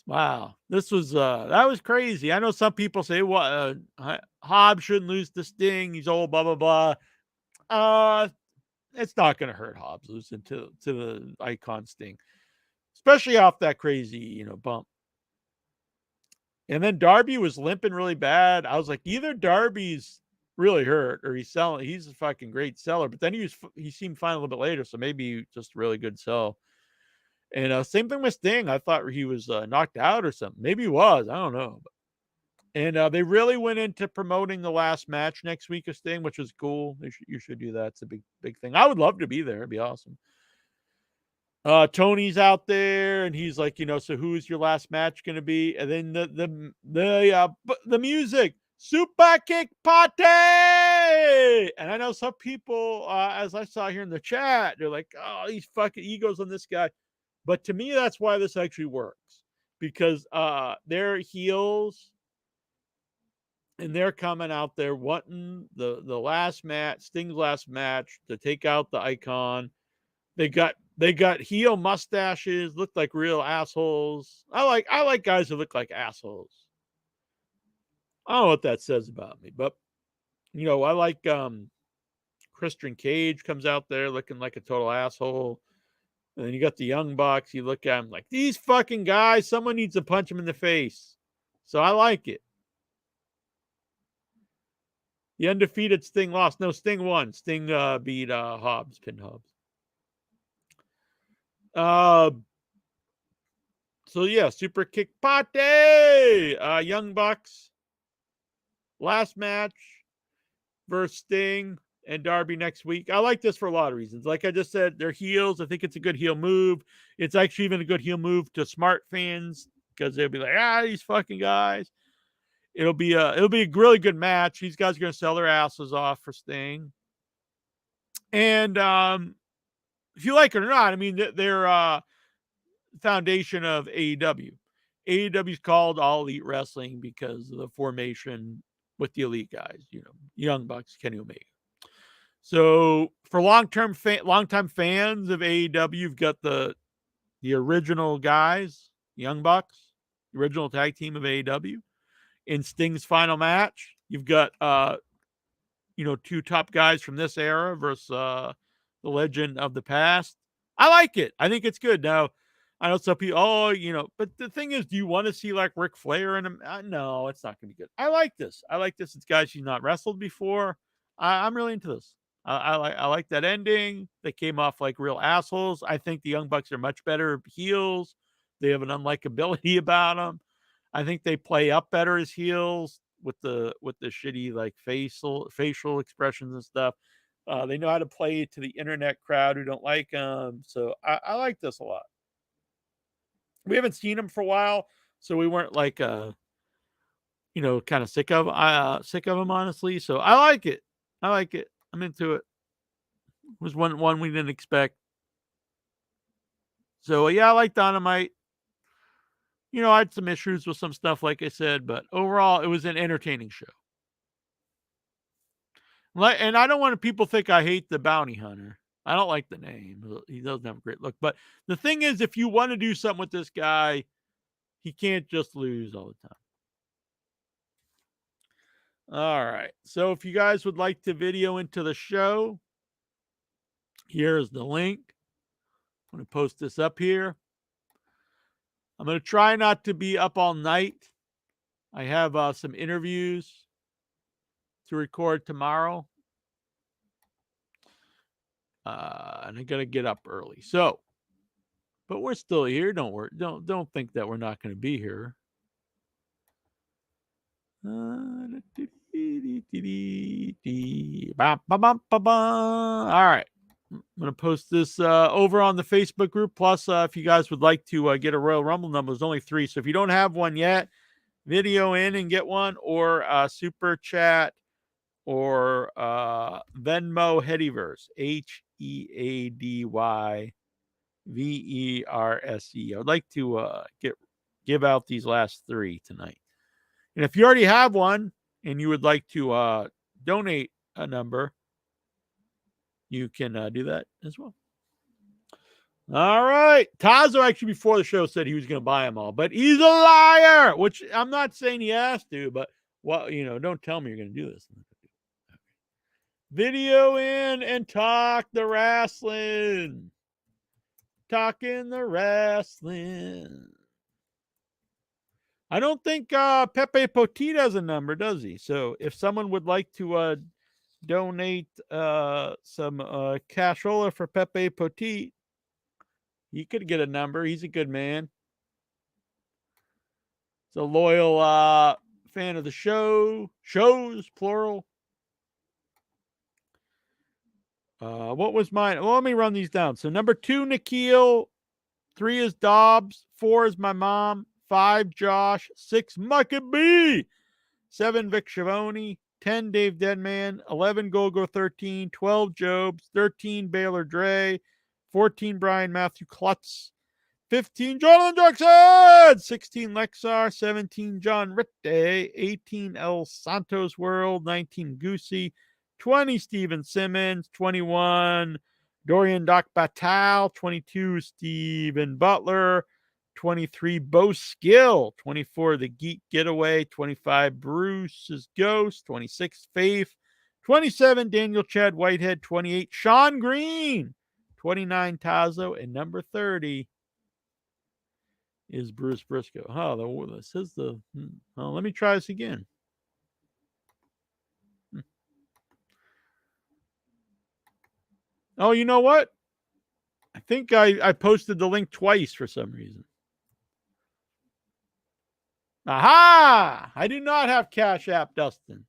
Wow. This was, that was crazy. I know some people say, well, Hobbs shouldn't lose to Sting. He's old, blah, blah, blah. It's not going to hurt Hobbs losing to the icon Sting, especially off that crazy, bump. And then Darby was limping really bad. I was like, either Darby's really hurt or he's selling. He's a fucking great seller. But then he seemed fine a little bit later, so maybe just a really good sell. And same thing with Sting. I thought he was knocked out or something. Maybe he was. I don't know. And they really went into promoting the last match next week of Sting, which was cool. You should do that. It's a big thing. I would love to be there. It'd be awesome. Tony's out there, and he's like, so who's your last match going to be? And then the music, Super Kick Party. And I know some people, as I saw here in the chat, they're like, oh, these fucking egos on this guy. But to me, that's why this actually works, because they're heels, and they're coming out there wanting the last match, Sting's last match, to take out the icon. They got heel mustaches, look like real assholes. I like guys who look like assholes. I don't know what that says about me, but I like Christian Cage comes out there looking like a total asshole. And then you got the Young Bucks. You look at them like, these fucking guys, someone needs to punch them in the face. So I like it. The undefeated Sting lost. No, Sting won. Sting beat Hobbs, pinned Hobbs. So yeah, Super Kick Party. Young Bucks. Last match versus Sting and Darby next week. I like this for a lot of reasons. Like I just said, they're heels. I think it's a good heel move. It's actually even a good heel move to smart fans, because they'll be like, these fucking guys. It'll be a really good match. These guys are going to sell their asses off for Sting. And if you like it or not, I mean, they're foundation of AEW. AEW is called All Elite Wrestling because of the formation with the elite guys, Young Bucks, Kenny Omega. So for longtime fans of AEW, you've got the original guys, Young Bucks, the original tag team of AEW. In Sting's final match, you've got two top guys from this era versus the legend of the past. I like it. I think it's good. Now, I know some people, but the thing is, do you want to see like Ric Flair in him? No, it's not going to be good. I like this. It's guys he's not wrestled before. I'm really into this. I like that ending. They came off like real assholes. I think the Young Bucks are much better heels. They have an unlikability about them. I think they play up better as heels with the shitty like facial expressions and stuff. They know how to play to the internet crowd who don't like them. So I like this a lot. We haven't seen them for a while, so we weren't like kind of sick of them, honestly. So I like it. I'm into it. It was one we didn't expect. So yeah, I like Dynamite. I had some issues with some stuff, like I said, but overall, it was an entertaining show. And I don't want people to think I hate the Bounty Hunter. I don't like the name. He doesn't have a great look. But the thing is, if you want to do something with this guy, he can't just lose all the time. All right. So if you guys would like to video into the show, here's the link. I'm going to post this up here. I'm going to try not to be up all night. I have some interviews to record tomorrow. And I got to get up early. So, but we're still here. Don't worry. Don't think that we're not going to be here. All right. I'm going to post this over on the Facebook group. Plus, if you guys would like to get a Royal Rumble number, there's only 3. So if you don't have one yet, video in and get one, or super chat, or Venmo Headyverse, HEADYVERSE. I would like to give out these last 3 tonight. And if you already have one and you would like to donate a number, you can do that as well. All right. Tazo actually before the show said he was going to buy them all, but he's a liar, which I'm not saying he has to, but well, don't tell me you're going to do this. Video in and talk the wrestling. Talking the wrestling. I don't think Pepe Potit has a number, does he? So if someone would like to donate some cashola for Pepe Potit, he could get a number. He's a good man. He's a loyal fan of the shows, plural. What was mine? Well, let me run these down. So number 2, Nikhil. 3 is Dobbs. 4 is my mom. 5, Josh. 6, Maccabee. 7, Vic Schiavone. 10, Dave Deadman. 11, Golgo 13. 12, Jobs. 13, Baylor Dre. 14, Brian Matthew Klutz. 15, Jonathan Jackson. 16, Lexar. 17, John Ritte. 18, El Santos World. 19, Goosey. 20, Steven Simmons. 21, Dorian Doc Batal. 22, Steven Butler. 23, Bo Skill. 24, The Geek Getaway. 25, Bruce's Ghost. 26, Faith. 27, Daniel Chad Whitehead. 28, Sean Green. 29, Tazo. And number 30 is Bruce Briscoe. Oh, this is the... Oh, let me try this again. Oh, you know what? I think I posted the link twice for some reason. Aha! I do not have Cash App, Dustin.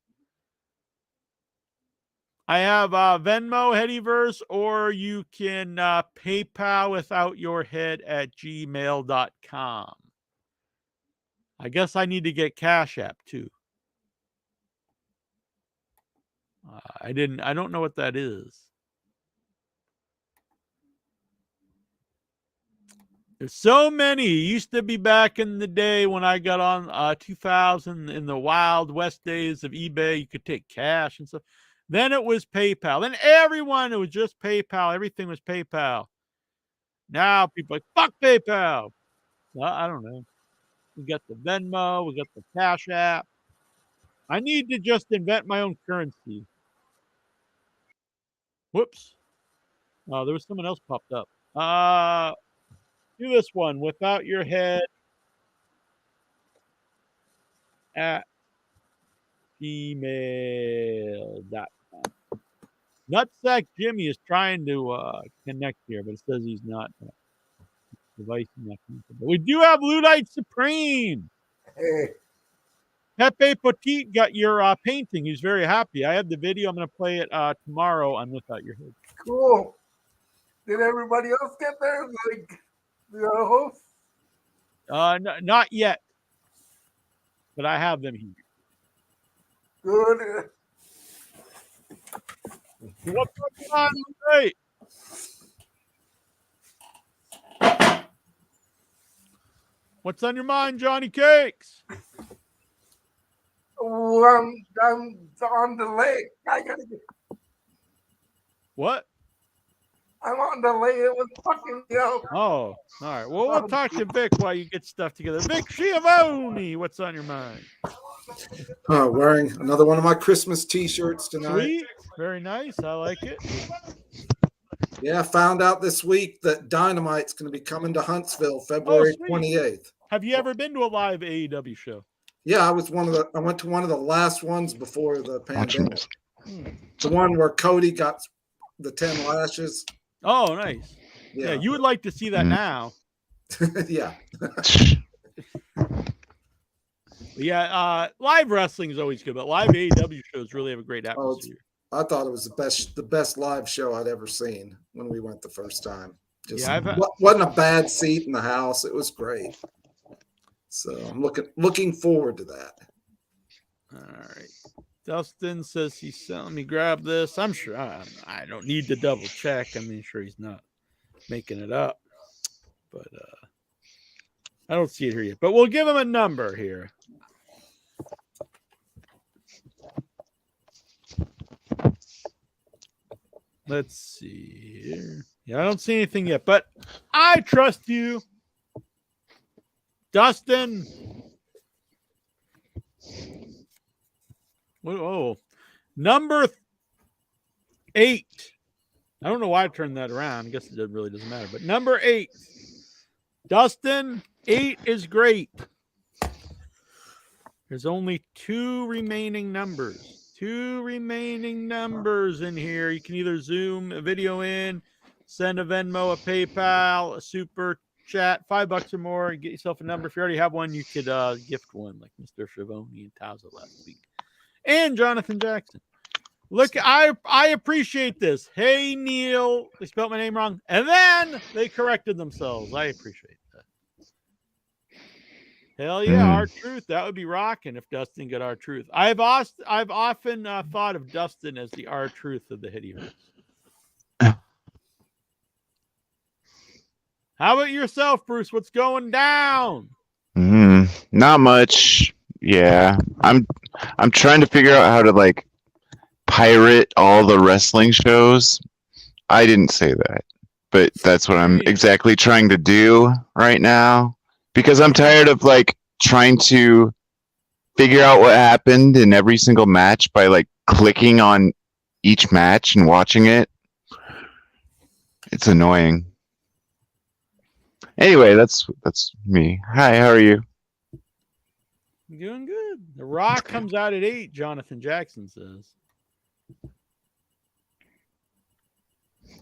I have Venmo, Headyverse, or you can PayPal without your head at gmail.com. I guess I need to get Cash App too. I don't know what that is. There's so many. It used to be back in the day when I got on 2000 in the Wild West days of eBay, you could take cash and stuff. Then it was PayPal. Then it was just PayPal. Everything was PayPal. Now people are like, fuck PayPal. Well, I don't know. We got the Venmo. We got the Cash App. I need to just invent my own currency. Whoops. Oh, there was someone else popped up. Do this one without your head at gmail.com. Nutsack Jimmy is trying to connect here, but it says he's not. Device not connected. But we do have Luddite Supreme. Hey. Pepe Potit got your painting. He's very happy. I have the video. I'm going to play it tomorrow on Without Your Head. Cool. Did everybody else get there? Like the host? Not yet. But I have them here. Good. What's going on? Great. What's on your mind, Johnny Cakes? Oh, I'm on delay. I gotta get. What? I'm on delay. It was fucking yo. Oh, all right. Well, we'll talk to Vic while you get stuff together. Vic Schiavone, what's on your mind? Wearing another one of my Christmas T-shirts tonight. Sweet. Very nice. I like it. Yeah, I found out this week that Dynamite's going to be coming to Huntsville February 28th. Have you ever been to a live AEW show? Yeah, I went to one of the last ones before the pandemic. The one where Cody got the 10 lashes. Oh, nice. Yeah, you would like to see that now. Yeah. Yeah, live wrestling is always good, but live AEW shows really have a great atmosphere. I thought it was the best live show I'd ever seen when we went the first time. Just wasn't a bad seat in the house. It was great. So I'm looking forward to that. All right. Dustin says let me grab this. I'm sure I don't need to double check. I'm sure he's not making it up. But I don't see it here yet. But we'll give him a number here. Let's see here. Yeah, I don't see anything yet, but I trust you. Dustin. Oh, number 8. I don't know why I turned that around. I guess it really doesn't matter. But number 8. Dustin, 8 is great. There's only 2 remaining numbers. 2 remaining numbers in here. You can either zoom a video in, send a Venmo, a PayPal, a super chat, $5 or more, and get yourself a number. If you already have one, you could gift one, like Mr. Schiavone and Tauza last week. And Jonathan Jackson. Look, I appreciate this. Hey, Neil. They spelled my name wrong. And then they corrected themselves. I appreciate that. Hell yeah, R-Truth. That would be rocking if Dustin got R-Truth. I've often thought of Dustin as the R-Truth of the Hittyverse. How about yourself, Bruce? What's going down? Not much. Yeah, I'm trying to figure out how to like pirate all the wrestling shows. I didn't say that, but that's what I'm exactly trying to do right now because I'm tired of like trying to figure out what happened in every single match by like clicking on each match and watching it. It's annoying. Anyway, that's me. Hi, how are you? Doing good. The Rock comes out at 8, Jonathan Jackson says.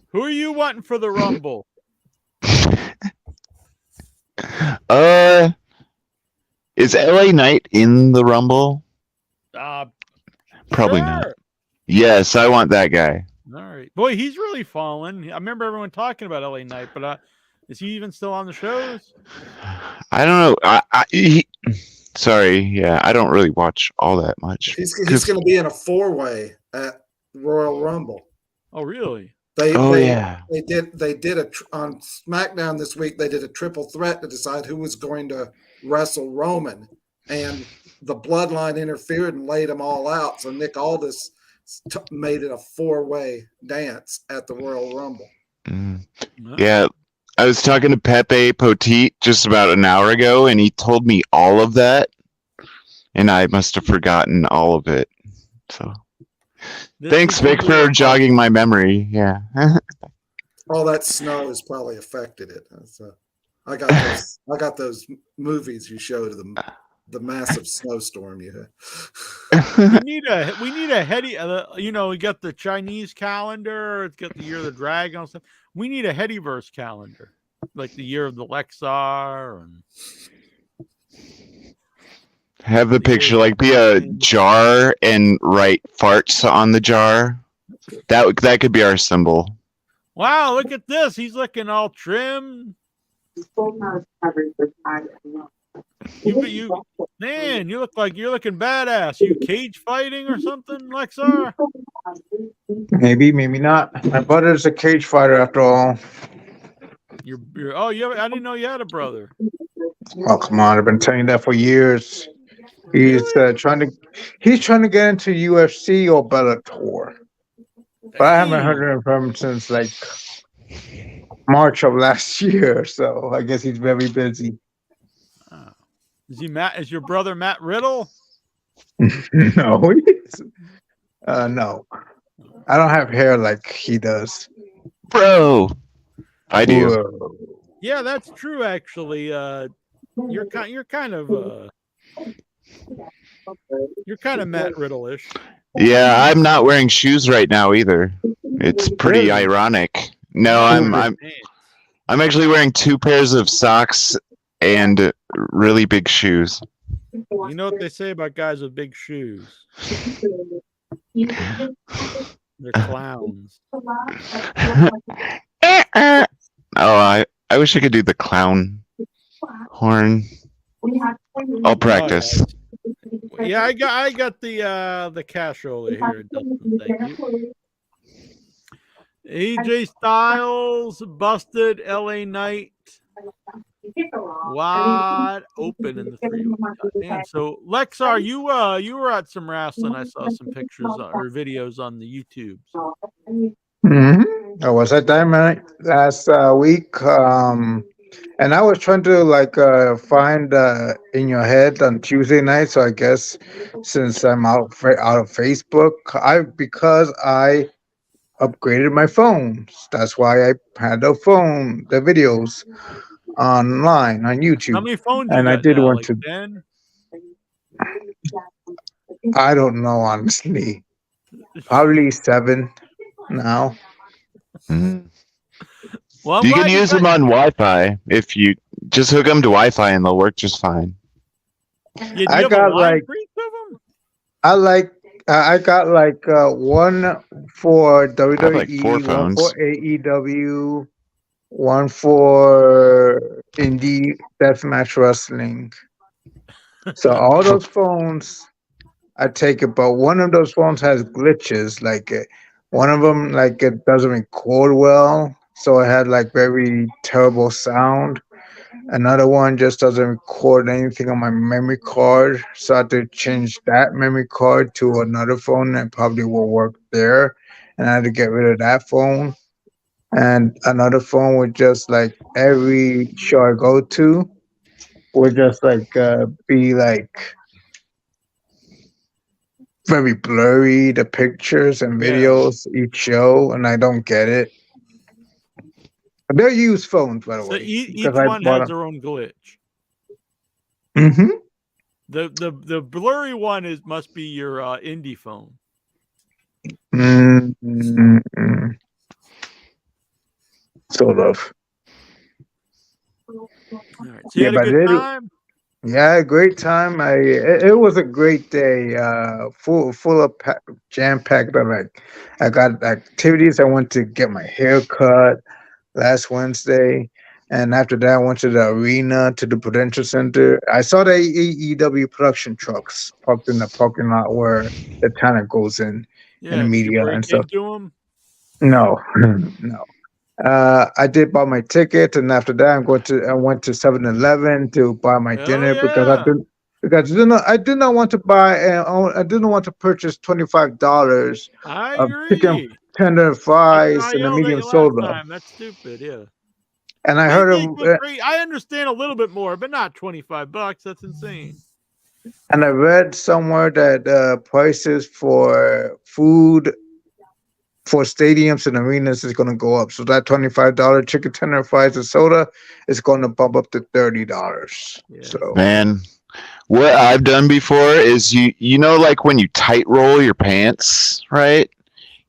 Who are you wanting for the Rumble? Is LA Knight in the Rumble? Probably sure. not. Yes, I want that guy. All right. Boy, he's really fallen. I remember everyone talking about LA Knight, but is he even still on the shows? I don't know. Sorry, yeah, I don't really watch all that much. He's going to be in a 4-way at Royal Rumble. Oh, really? They did on SmackDown this week. They did a triple threat to decide who was going to wrestle Roman, and the Bloodline interfered and laid them all out. So Nick Aldis made it a 4-way dance at the Royal Rumble. Yeah. I was talking to Pepe Potit just about an hour ago, and he told me all of that, and I must have forgotten all of it. So, thanks, Vic, for jogging my memory. Yeah. All that snow has probably affected it. So, I got those movies you showed of the massive snowstorm you had. we need a heady. We got the Chinese calendar. It's got the year of the dragon and stuff. We need a Headyverse calendar, like the year of the Lexar, and have the picture like be a jar and write farts on the jar. That could be our symbol. Wow, look at this. He's looking all trim. Man, you look like you're looking badass. You cage fighting or something, Lexar? Maybe not. My brother's a cage fighter after all. I didn't know you had a brother. Oh, come on. I've been telling you that for years. He's trying to get into UFC or Bellator. But I haven't heard from him since like March of last year, so I guess he's very busy. Is he Matt? Is your brother Matt Riddle? No, no. I don't have hair like he does, bro. I do. Whoa. Yeah, that's true. Actually, you're kind of You're kind of Matt Riddle-ish. Yeah, I'm not wearing shoes right now either. It's pretty Really? ironic. No, Oh, I'm man. actually wearing 2 pairs of socks and really big shoes. You know what they say about guys with big shoes? They're clowns. Oh, I wish I could do the clown horn. I'll practice. Yeah, I got the casserole here, Dustin. Thank you. AJ Styles busted LA Knight wide open in the 3. And so Lexar, you were at some wrestling. I saw some pictures or videos on the YouTube. I was at Dynamite last week, and I was trying to find In Your Head on Tuesday night. So I guess since I'm out of Facebook, because I upgraded my phone. That's why I had the videos online on YouTube. How many phones And you I got did now? want Like to. 10? I don't know, honestly. Probably 7 now. Mm. Well, I'm You can glad use got- them on Wi-Fi if you just hook them to Wi-Fi and they'll work just fine. Yeah, do you I have got, a line like- for each of them? I got one for WWE, I have, like, 4 one phones. for AEW, one for Indie Deathmatch Wrestling. So all those phones, I take it, but one of those phones has glitches. One of them, it doesn't record well, so it had very terrible sound. Another one just doesn't record anything on my memory card, so I had to change that memory card to another phone that probably will work there, and I had to get rid of that phone. And another phone would just every show I go to would just be very blurry, the pictures and Yeah. videos each show, and I don't get it. They're used phones, by the So way. each one has their own glitch. Mm-hmm. The blurry one must be your indie phone. Mm-hmm. Sort of. All right. So you Yeah, had a but good time? Yeah, great time. It was a great day. Full of jam packed. I got activities. I went to get my hair cut last Wednesday, and after that, I went to the arena, to the Prudential Center. I saw the AEW production trucks parked in the parking lot where the talent goes in Yeah. the Did you media break and stuff. into them? No, no. I did buy my ticket, and after that, I went to 7-Eleven to buy my Hell dinner yeah. because I did not want to I didn't want to purchase $25 I of chicken agree. tender That's fries why I and a yelled at medium you last soda. time. That's stupid. Yeah. And I They heard make of, look great. I understand a little bit more, but not $25. That's insane. and I read somewhere that prices for food for stadiums and arenas is going to go up. So that $25 chicken tender fries and soda is going to bump up to $30. Yeah. So Man, what I've done before is you know when you tight roll your pants, right?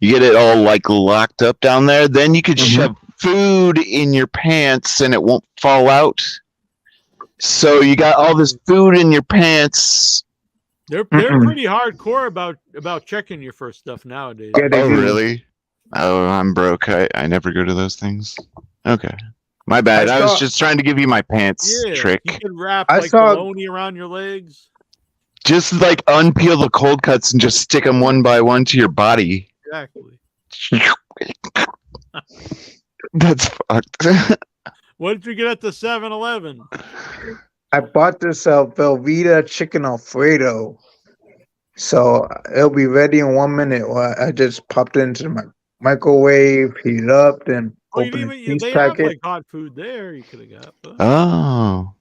You get it all locked up down there. Then you could Mhm. shove food in your pants and it won't fall out. So you got all this food in your pants. They're Mm-mm. pretty hardcore about checking your first stuff nowadays. Yeah, they Oh, do. really? Oh, I'm broke. I never go to those things. Okay. My bad. I was saw- just trying to give you my pants Yeah, trick. you can wrap I like saw- bologna around your legs. Just unpeel the cold cuts and just stick them one by one to your body. Exactly. That's fucked. What did you get at the 7-Eleven? I bought this Velveeta chicken Alfredo. So it'll be ready in 1 minute. Well, I just popped it into my microwave, heat it up, then Oh, you open didn't the even, cheese they have packet. like hot food there. You could have got. But Oh.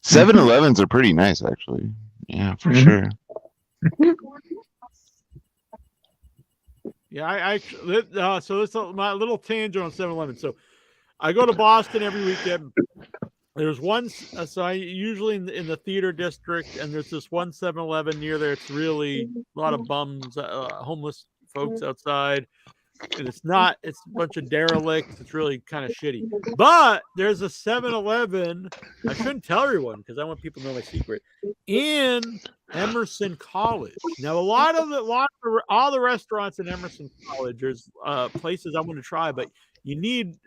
7-Elevens are pretty nice, actually. Yeah, for Mhm. sure. yeah, so this is my little tangent on 7-Eleven. So I go to Boston every weekend. There's one, so I usually in the theater district, and there's this one 7-Eleven near there. It's really a lot of bums, homeless folks outside. And it's a bunch of derelicts. It's really kind of shitty. But there's a 7-Eleven. I shouldn't tell everyone because I want people to know my secret. In Emerson College. Now, all the restaurants in Emerson College, there's places I want to try, but you need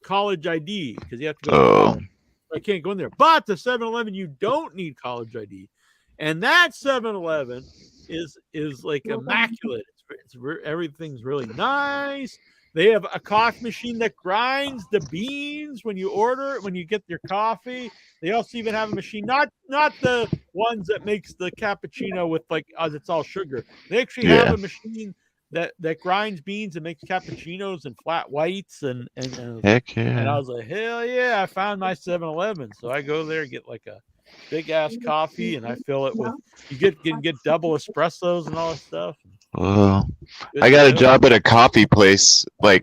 college ID because you have to go to college. I can't go in there. But the 7-Eleven, you don't need college ID. And that 7-Eleven is like immaculate. Everything's really nice. They have a coffee machine that grinds the beans when you get your coffee. They also even have a machine, not the ones that makes the cappuccino with it's all sugar. They actually have a machine that grinds beans and makes cappuccinos and flat whites and Heck yeah. And I was like, hell yeah, I found my 7-Eleven. So I go there, get like a big ass coffee, and I fill it with you can get double espressos and all that stuff. Well, I got a job at a coffee place. And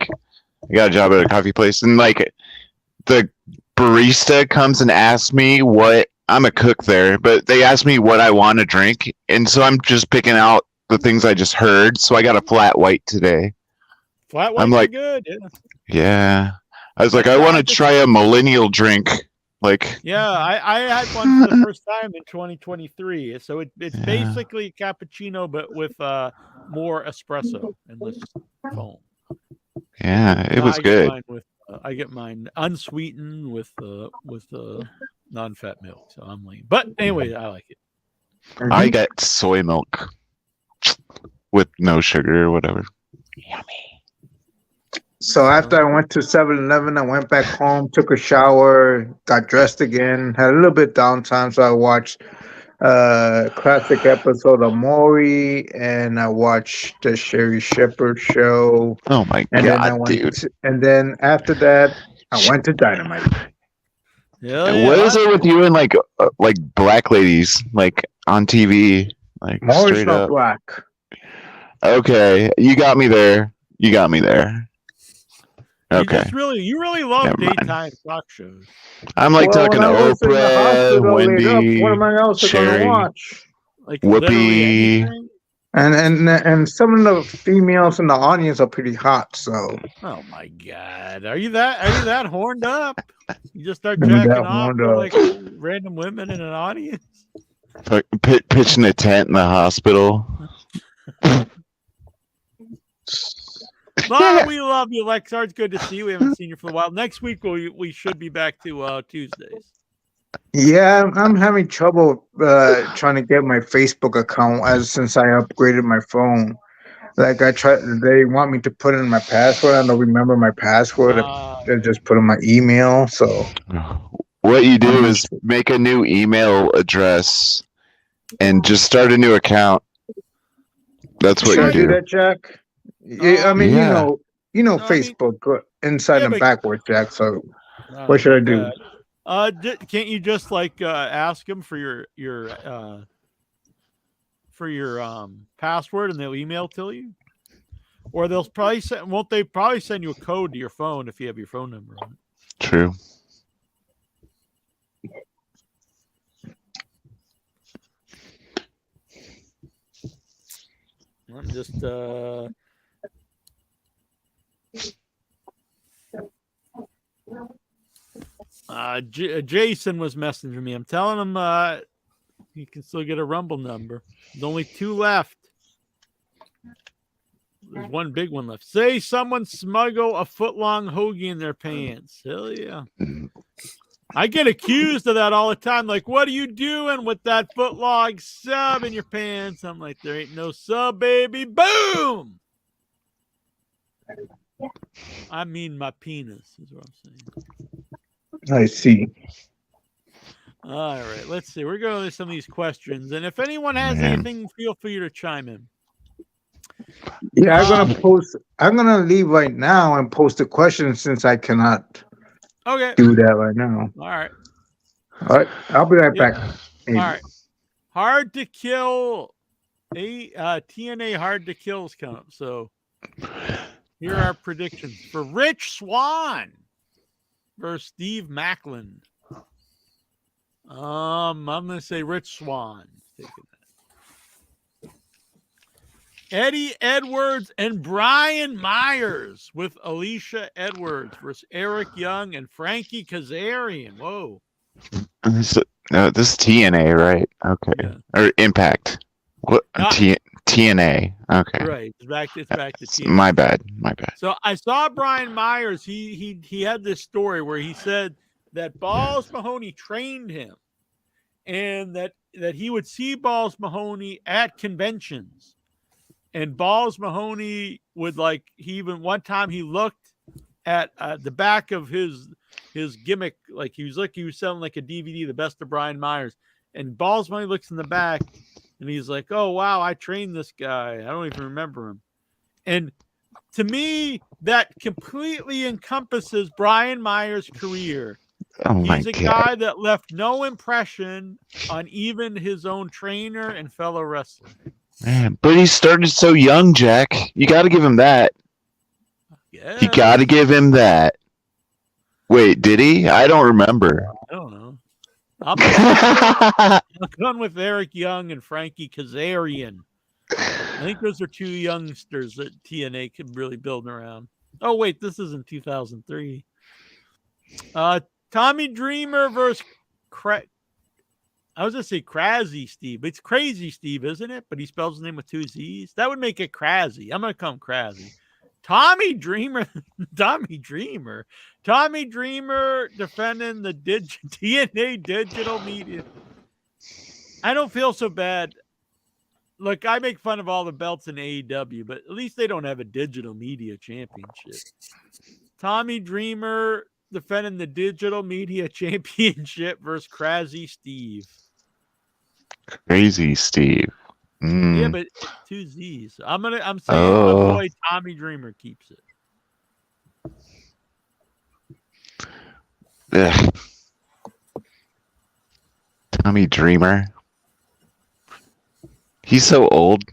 the barista comes and asks me what I'm a cook there, but they ask me what I want to drink, and so I'm just picking out the things I just heard. So I got a flat white today. Flat white, I'm like, good. Yeah. I was like, I want to try a millennial drink. Yeah, I had one for the first time in 2023. So it's basically a cappuccino, but with more espresso and less foam. Yeah, it was good. I get mine unsweetened with non-fat milk, so I'm lean. But anyway, I like it. I got soy milk with no sugar or whatever. Yummy. So after I went to 7-Eleven, I went back home, took a shower, got dressed again, had a little bit downtime, so I watched a classic episode of Maury, and I watched the Sherry Shepherd show. Oh my god, dude! And then after that, I went to Dynamite. Yeah. What is it with you and like black ladies on TV? Maury's not black. Okay, you got me there. Okay. You really love daytime talk shows. I'm talking to Oprah, Wendy, what am I else Sherry, gonna watch? Whoopi, and some of the females in the audience are pretty hot. So. Oh my God, are you that horned up? You just start jacking off with random women in an audience? Pitching a tent in the hospital. Well, we love you, Lexar. It's good to see you. We haven't seen you for a while. Next week we should be back to Tuesdays. Yeah, I'm having trouble trying to get my Facebook account since I upgraded my phone. They want me to put in my password. I don't remember my password. They just put in my email. So what you do is make a new email address and just start a new account. That's what you do. Should I do that, Jack? Yeah, I mean, you know, Facebook inside and backwards, Jack. So, what should I do? Can't you just ask them for your password and they'll email it to you? Or they'll probably send you a code to your phone if you have your phone number on it. True. I'm just Jason was messaging me. I'm telling him you can still get a Rumble number. There's only 2 left. There's one big one left. Say someone smuggle a foot-long hoagie in their pants. Hell yeah. I get accused of that all the time. Like, what are you doing with that foot-long sub in your pants? I'm like, there ain't no sub, baby. Boom! I mean my penis is what I'm saying. I see. All right, let's see. We're going to some of these questions. And if anyone has anything, feel free to chime in. Yeah, I'm gonna leave right now and post a question since I cannot do that right now. All right. All right. I'll be right back. Maybe. All right. Hard to kill. TNA hard to kills come up. So here are our predictions for Rich Swann versus Steve Macklin. I'm gonna say Rich Swann. Taking that. Eddie Edwards and Brian Myers with Alicia Edwards versus Eric Young and Frankie Kazarian. Whoa. This is TNA, right? Okay. Yeah. Or Impact. What? TNA. Okay. Right. It's back to TNA. My bad. So I saw Brian Myers. He had this story where he said that Balls Mahoney trained him, and that he would see Balls Mahoney at conventions, and Balls Mahoney would one time he looked at the back of his gimmick, like he was selling like a DVD, the best of Brian Myers, and Balls Mahoney looks in the back, and he's like, "Oh wow, I trained this guy. I don't even remember him," and to me, that completely encompasses Brian Myers' career. Oh my He's a God. guy that left no impression on even his own trainer and fellow wrestler. Man, but he started so young, Jack. You got to give him that. Yeah. You got to give him that. Wait, did he? I don't remember. I don't know. I'm going with Eric Young and Frankie Kazarian. I think those are two youngsters that TNA could really build around. Oh, wait, this isn't 2003. Tommy Dreamer versus I was going to say Crazy Steve, but it's Crazy Steve, isn't it? But he spells his name with two Z's. That would make it Crazy. I'm going to come Crazy. Tommy Dreamer defending the TNA digital media. I don't feel so bad. Look, I make fun of all the belts in AEW, but at least they don't have a digital media championship. Tommy Dreamer defending the digital media championship versus Crazy Steve. Crazy Steve. Yeah, but two Z's. I'm saying my boy Tommy Dreamer keeps it. Ugh. Tommy Dreamer. He's so old.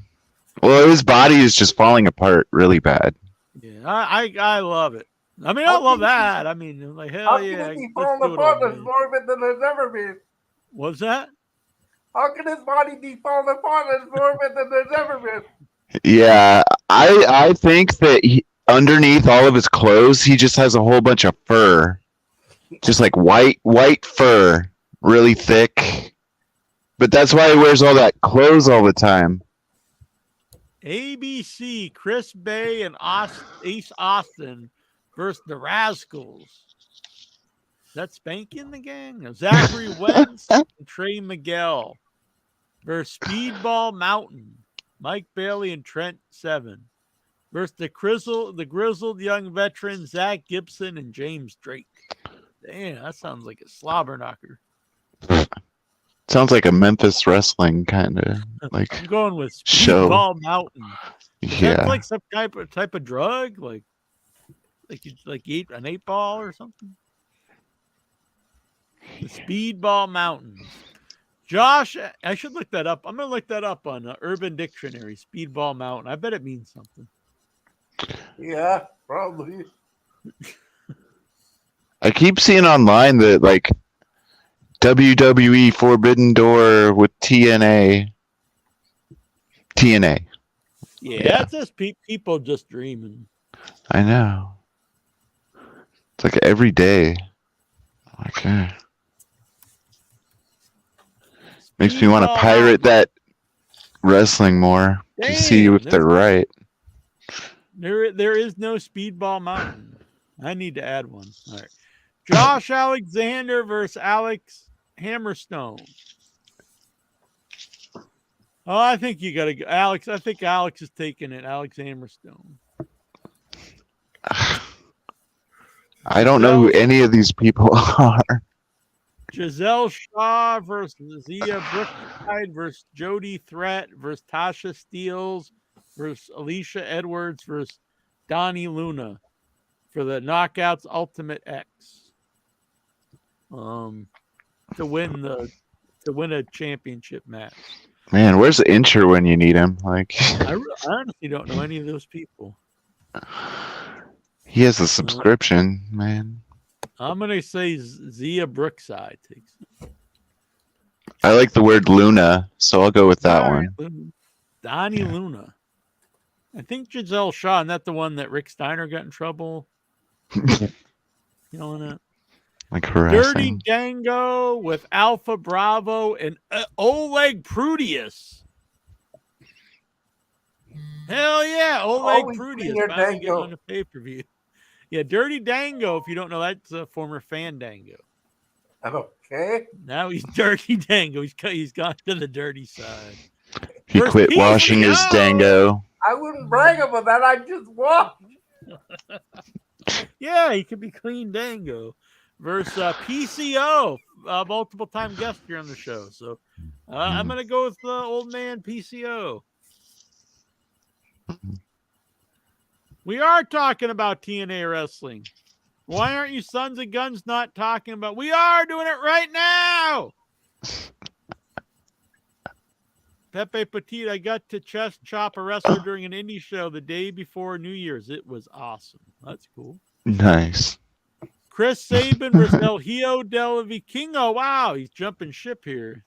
Well, his body is just falling apart really bad. Yeah, I love it. I mean, I love that. I mean, like, hell yeah. He's falling apart. There's more of it than there's ever been. What's that? How can his body be falling apart? There's more of it than there's ever been. Yeah, I think that underneath all of his clothes, he just has a whole bunch of fur. Just like white fur, really thick. But that's why he wears all that clothes all the time. ABC, Chris Bay and Ace Austin versus the Rascals. Is that Spankin' the gang? Zachary Wentz and Trey Miguel versus Speedball Mountain, Mike Bailey and Trent Seven versus the grizzled young veteran Zach Gibson and James Drake. Damn, that sounds like a slobber knocker. Sounds like a Memphis wrestling kind of like. I'm going with show. Speedball Mountain. Is Yeah. that like some type of drug? Like you eat an 8-ball or something? The Speedball Mountain. Josh, I should look that up. I'm going to look that up on Urban Dictionary. Speedball Mountain. I bet it means something. Yeah, probably. I keep seeing online that like WWE Forbidden Door with TNA. Yeah, that's just people just dreaming. I know. It's like every day. Okay. Makes me want to pirate that wrestling more to see if they're right. There is no Speedball Mountain. I need to add one. All right. Josh Alexander versus Alex Hammerstone. Oh, I think you got to go. Alex, I think Alex is taking it. Alex Hammerstone. I don't know who any of these people are. Giselle Shaw versus Zia Brookside versus Jody Threat versus Tasha Steeles versus Alicia Edwards versus Donnie Luna for the Knockouts Ultimate X. To win a championship match. Man, where's Incher when you need him? Like, I honestly don't know any of those people. he has a subscription, man. I'm gonna say Zia Brookside takes it. I like the word Luna, so I'll go with that All one. right, Donnie Luna. I think Giselle Shaw, and that the one that Rick Steiner got in trouble yelling at. Like Dirty harassing. Dango with Alpha Bravo and Oleg Prudius. Hell yeah, Oleg Always Prudius cleaner finally getting Dango. on the pay-per-view. Yeah, Dirty Dango, if you don't know, that's a former Fandango. Okay. Now he's Dirty Dango. He's gone to the dirty side. He First quit washing his PCO. dango. I wouldn't brag about that. I just walked. Yeah, he could be clean Dango. Versus PCO, multiple time guest here on the show. So I'm going to go with old man PCO. We are talking about TNA wrestling. Why aren't you sons of guns not talking about? We are doing it right now. Pepe Petit, I got to chest chop a wrestler during an indie show the day before New Year's. It was awesome. That's cool. Nice. Chris Sabin versus El Hijo del Vikingo. Wow, he's jumping ship here.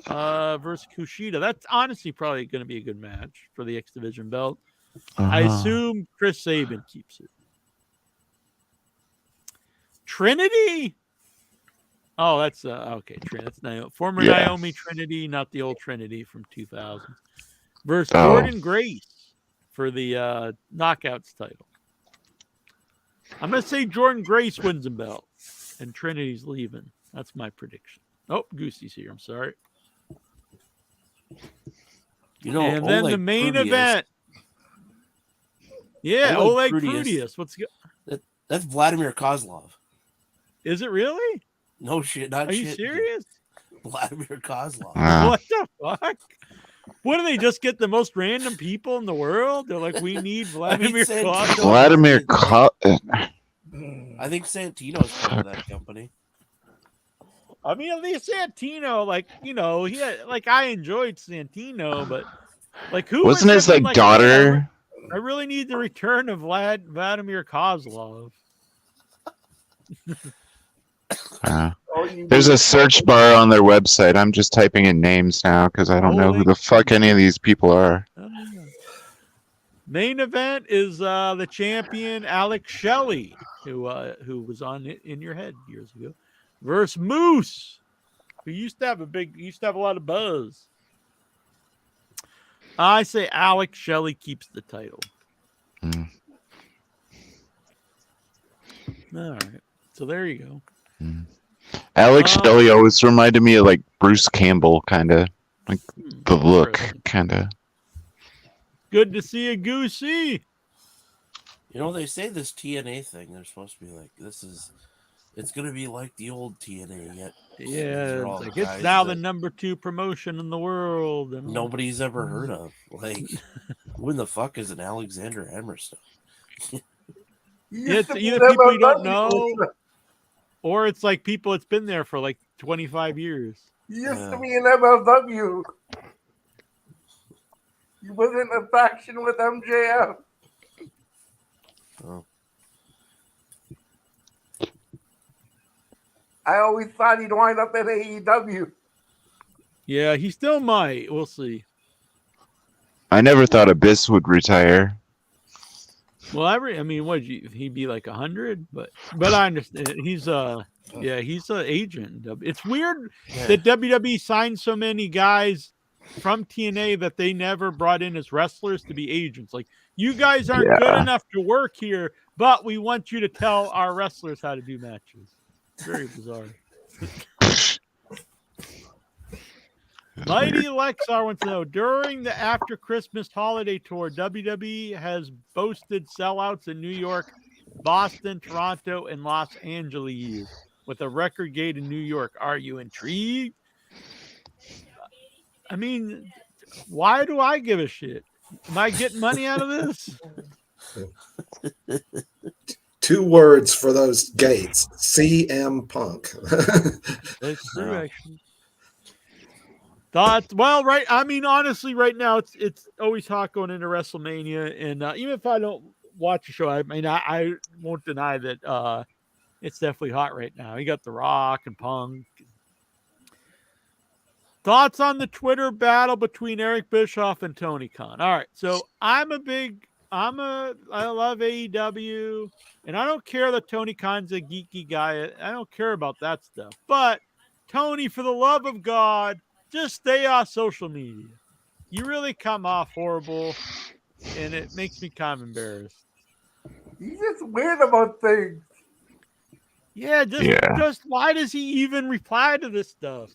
Versus Kushida. That's honestly probably going to be a good match for the X Division belt. I assume Chris Sabin keeps it. Trinity? Oh, that's okay. That's former Yeah. Naomi Trinity, not the old Trinity from 2000. Versus Jordan Grace for the Knockouts title. I'm going to say Jordan Grace wins the belt and Trinity's leaving. That's my prediction. Oh, Goosey's here. I'm sorry. You know, And then Oleg the main Prudius, event. Yeah, Oleg Oleg Prudius. Prudius. What's good? That's Vladimir Kozlov. Is it really? No shit, not Are shit. you serious? Vladimir Kozlov. Wow. What the fuck? What do they just get the most random people in the world? They're like, we need Vladimir Santino. Kozlov. Vladimir I think Santino's part of that company. I mean, at least Santino, like, you know, he had, like, I enjoyed Santino, but like, who wasn't was his like man, daughter? I really need the return of Vladimir Kozlov. There's a search bar on their website. I'm just typing in names now because I don't know who the fuck any of these people are. Main event is the champion Alex Shelley, who was on In Your Head years ago, versus Moose, who used to have a lot of buzz. I say Alex Shelley keeps the title. All right, so there you go. Alex Shelley always reminded me of like Bruce Campbell, kind of like the look, kind of. Good to see you, Goosey. You know, they say this TNA thing, they're supposed to be like, it's going to be like the old TNA, yet. Yeah, it's now the number 2 promotion in the world. And nobody's ever heard of. Like, when the fuck is an Alexander Hammerstone? It's either people you don't know, or it's like people it's been there for like 25 years. He used to be in MLW. He was in a faction with MJF. Oh. I always thought he'd wind up at AEW. Yeah, he still might. We'll see. I never thought Abyss would retire. Well, I mean, he'd be like 100, but I understand. He's an agent. It's weird that WWE signed so many guys from TNA that they never brought in as wrestlers to be agents. Like, you guys aren't good enough to work here, but we want you to tell our wrestlers how to do matches. Very bizarre. Mighty Lexar wants to know, during the after Christmas holiday tour, WWE has boasted sellouts in New York, Boston, Toronto, and Los Angeles with a record gate in New York. Are you intrigued? I mean, why do I give a shit? Am I getting money out of this? 2 words for those gates: CM Punk. That's true, actually. Thoughts? Well, right. I mean, honestly, right now it's always hot going into WrestleMania, and even if I don't watch the show, I mean, I won't deny that it's definitely hot right now. You got The Rock and Punk. Thoughts on the Twitter battle between Eric Bischoff and Tony Khan. All right, so I love AEW, and I don't care that Tony Khan's a geeky guy. I don't care about that stuff. But Tony, for the love of God, just stay off social media. You really come off horrible, and it makes me kind of embarrassed. He's just weird about things. Yeah, just why does he even reply to this stuff?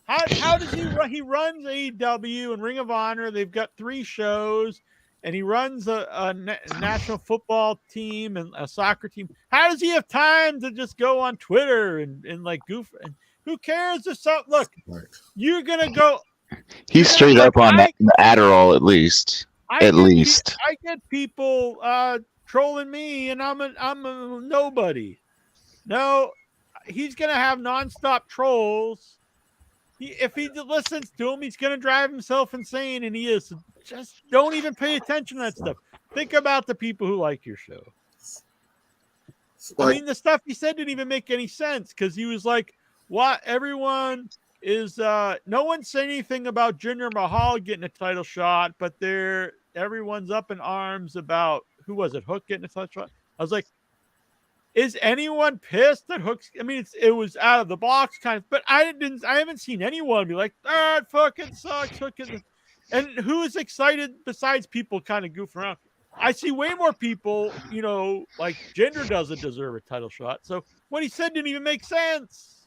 How does he run? He runs AEW and Ring of Honor. They've got 3 shows, and he runs a national football team and a soccer team. How does he have time to just go on Twitter and like goof? And who cares if so? Look, you're gonna go. He's straight up on the Adderall, at least. I get people trolling me, and I'm a nobody. No, he's gonna have nonstop trolls. If he listens to him, he's gonna drive himself insane, and he is. Just don't even pay attention to that stuff. Think about the people who like your show. I mean, the stuff he said didn't even make any sense because he was like, "What? Everyone is no one said anything about Jinder Mahal getting a title shot, but everyone's up in arms about who was it? Hook getting a title shot." I was like, is anyone pissed that Hook's? I mean, it was out of the box kind of, but I haven't seen anyone be like, "Ah, it fucking sucks." Hook and who is excited besides people kind of goofing around? I see way more people, like Jinder doesn't deserve a title shot. So what he said didn't even make sense.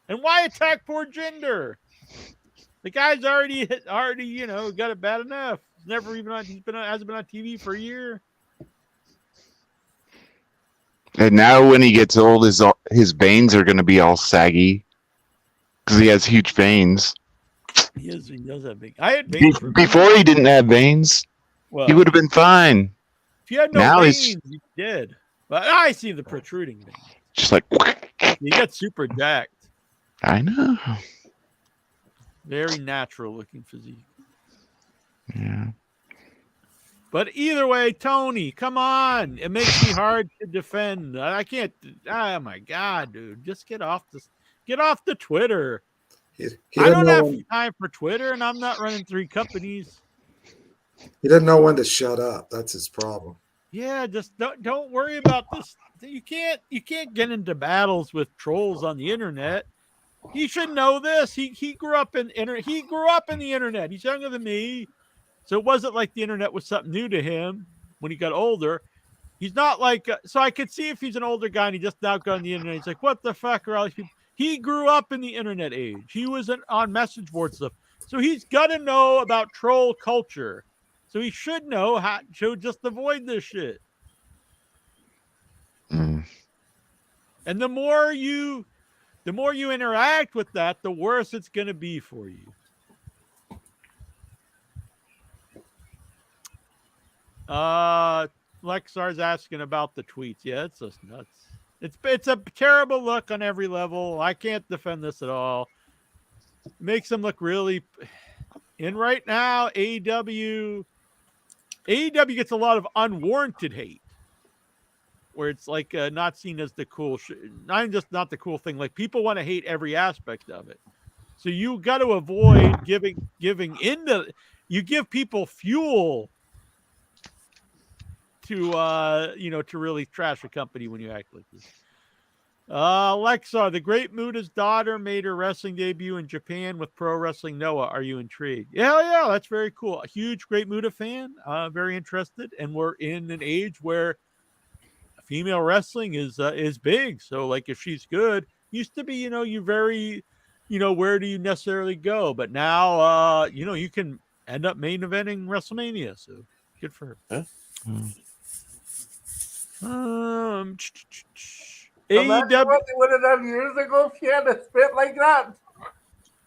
And why attack poor Jinder? The guy's already got it bad enough. Hasn't been on TV for a year. And now when he gets old, his veins are going to be all saggy because he has huge veins. He does have veins. I had veins before he didn't have veins. Well, he would have been fine. If he had no veins, he's dead. But I see the protruding veins. Just like he got super jacked. I know. Very natural looking physique. Yeah. But either way, Tony, come on. It makes me hard to defend. I can't. Oh my God, dude. Just get off the Twitter. I don't have time for Twitter, and I'm not running 3 companies. He doesn't know when to shut up. That's his problem. Yeah, just don't worry about this. You can't get into battles with trolls on the internet. He should know this. He grew up in the internet. He's younger than me. So it wasn't like the internet was something new to him when he got older. He's not like, so I could see if he's an older guy and he just now got on the internet. He's like, what the fuck are all these people? He grew up in the internet age. He was on message board stuff. So he's got to know about troll culture. So he should know how to just avoid this shit. Mm. And the more you interact with that, the worse it's going to be for you. Lexar's asking about the tweets. Yeah, it's just nuts. It's a terrible look on every level. I can't defend this at all. It makes them look really. And right now, AEW gets a lot of unwarranted hate, where it's like not seen as the cool. Not the cool thing. Like people want to hate every aspect of it. So you got to avoid giving into. You give people fuel to really trash a company when you act like this. Alexa, the Great Muta's daughter made her wrestling debut in Japan with Pro Wrestling Noah. Are you intrigued? Yeah, that's very cool. A huge Great Muta fan, very interested, and we're in an age where female wrestling is big. So, like, if she's good, used to be, you very, where do you necessarily go? But now, you can end up main eventing WrestleMania. So, good for her. Huh? AEW what they would have done years ago if she had to spit like that.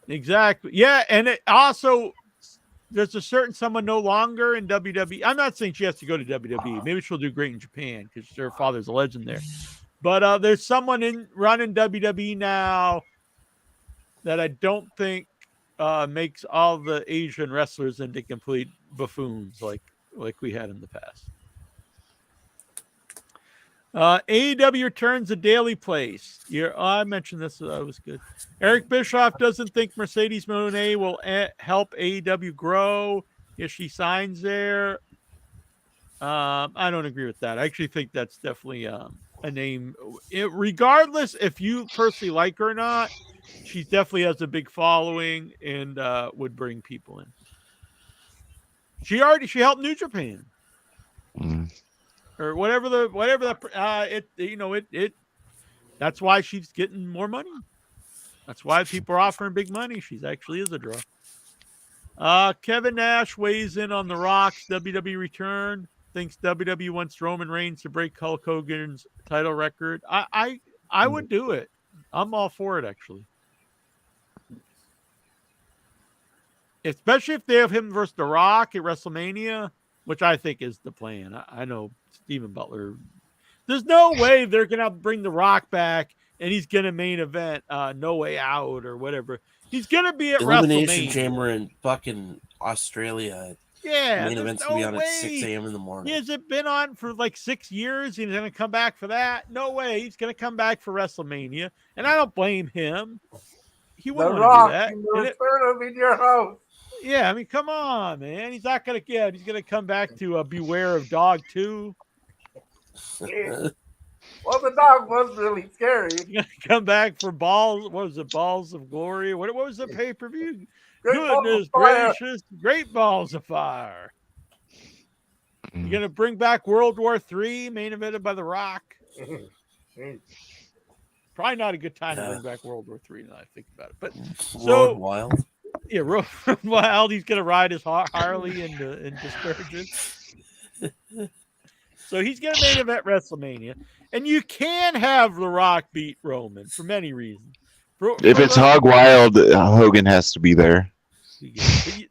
Exactly. Yeah, and it also there's a certain someone no longer in WWE. I'm not saying she has to go to WWE. Maybe she'll do great in Japan because her father's a legend there. But there's someone running WWE now that I don't think makes all the Asian wrestlers into complete buffoons like we had in the past. AEW returns a daily place. I mentioned this. That was good. Eric Bischoff doesn't think Mercedes Moné will help AEW grow if she signs there. I don't agree with that. I actually think that's definitely a name. Regardless if you personally like her or not, she definitely has a big following and would bring people in. She helped New Japan. Or whatever that's why she's getting more money. That's why people are offering big money. She actually is a draw. Kevin Nash weighs in on The Rock's WWE return. Thinks WWE wants Roman Reigns to break Hulk Hogan's title record. I would do it. I'm all for it, actually. Especially if they have him versus The Rock at WrestleMania, which I think is the plan. I know Steven Butler. There's no way they're going to bring The Rock back and he's going to main event No Way Out or whatever. He's going to be at Elimination WrestleMania. Chamber in fucking Australia. Yeah. Main event's going to be on at 6 a.m. in the morning. Has it been on for like 6 years? He's going to come back for that? No way. He's going to come back for WrestleMania. And I don't blame him. He wouldn't want to do that. In your house. Yeah, I mean, come on, man. He's not going to get. He's going to come back to Beware of Dog 2. Yeah. Well, the dog was really scary. He's going to come back for Balls. What was it? Balls of Glory? What was the pay-per-view? Goodness gracious. Great Balls of Fire. You're going to bring back World War III, main evented by The Rock. Probably not a good time to bring back World War III now I think about it. But Road Wild. Yeah, Road Wild. He's going to ride his Harley in Sturgis. So he's going to main event WrestleMania. And you can have The Rock beat Roman for many reasons. If it's Hog Wild, Hogan has to be there.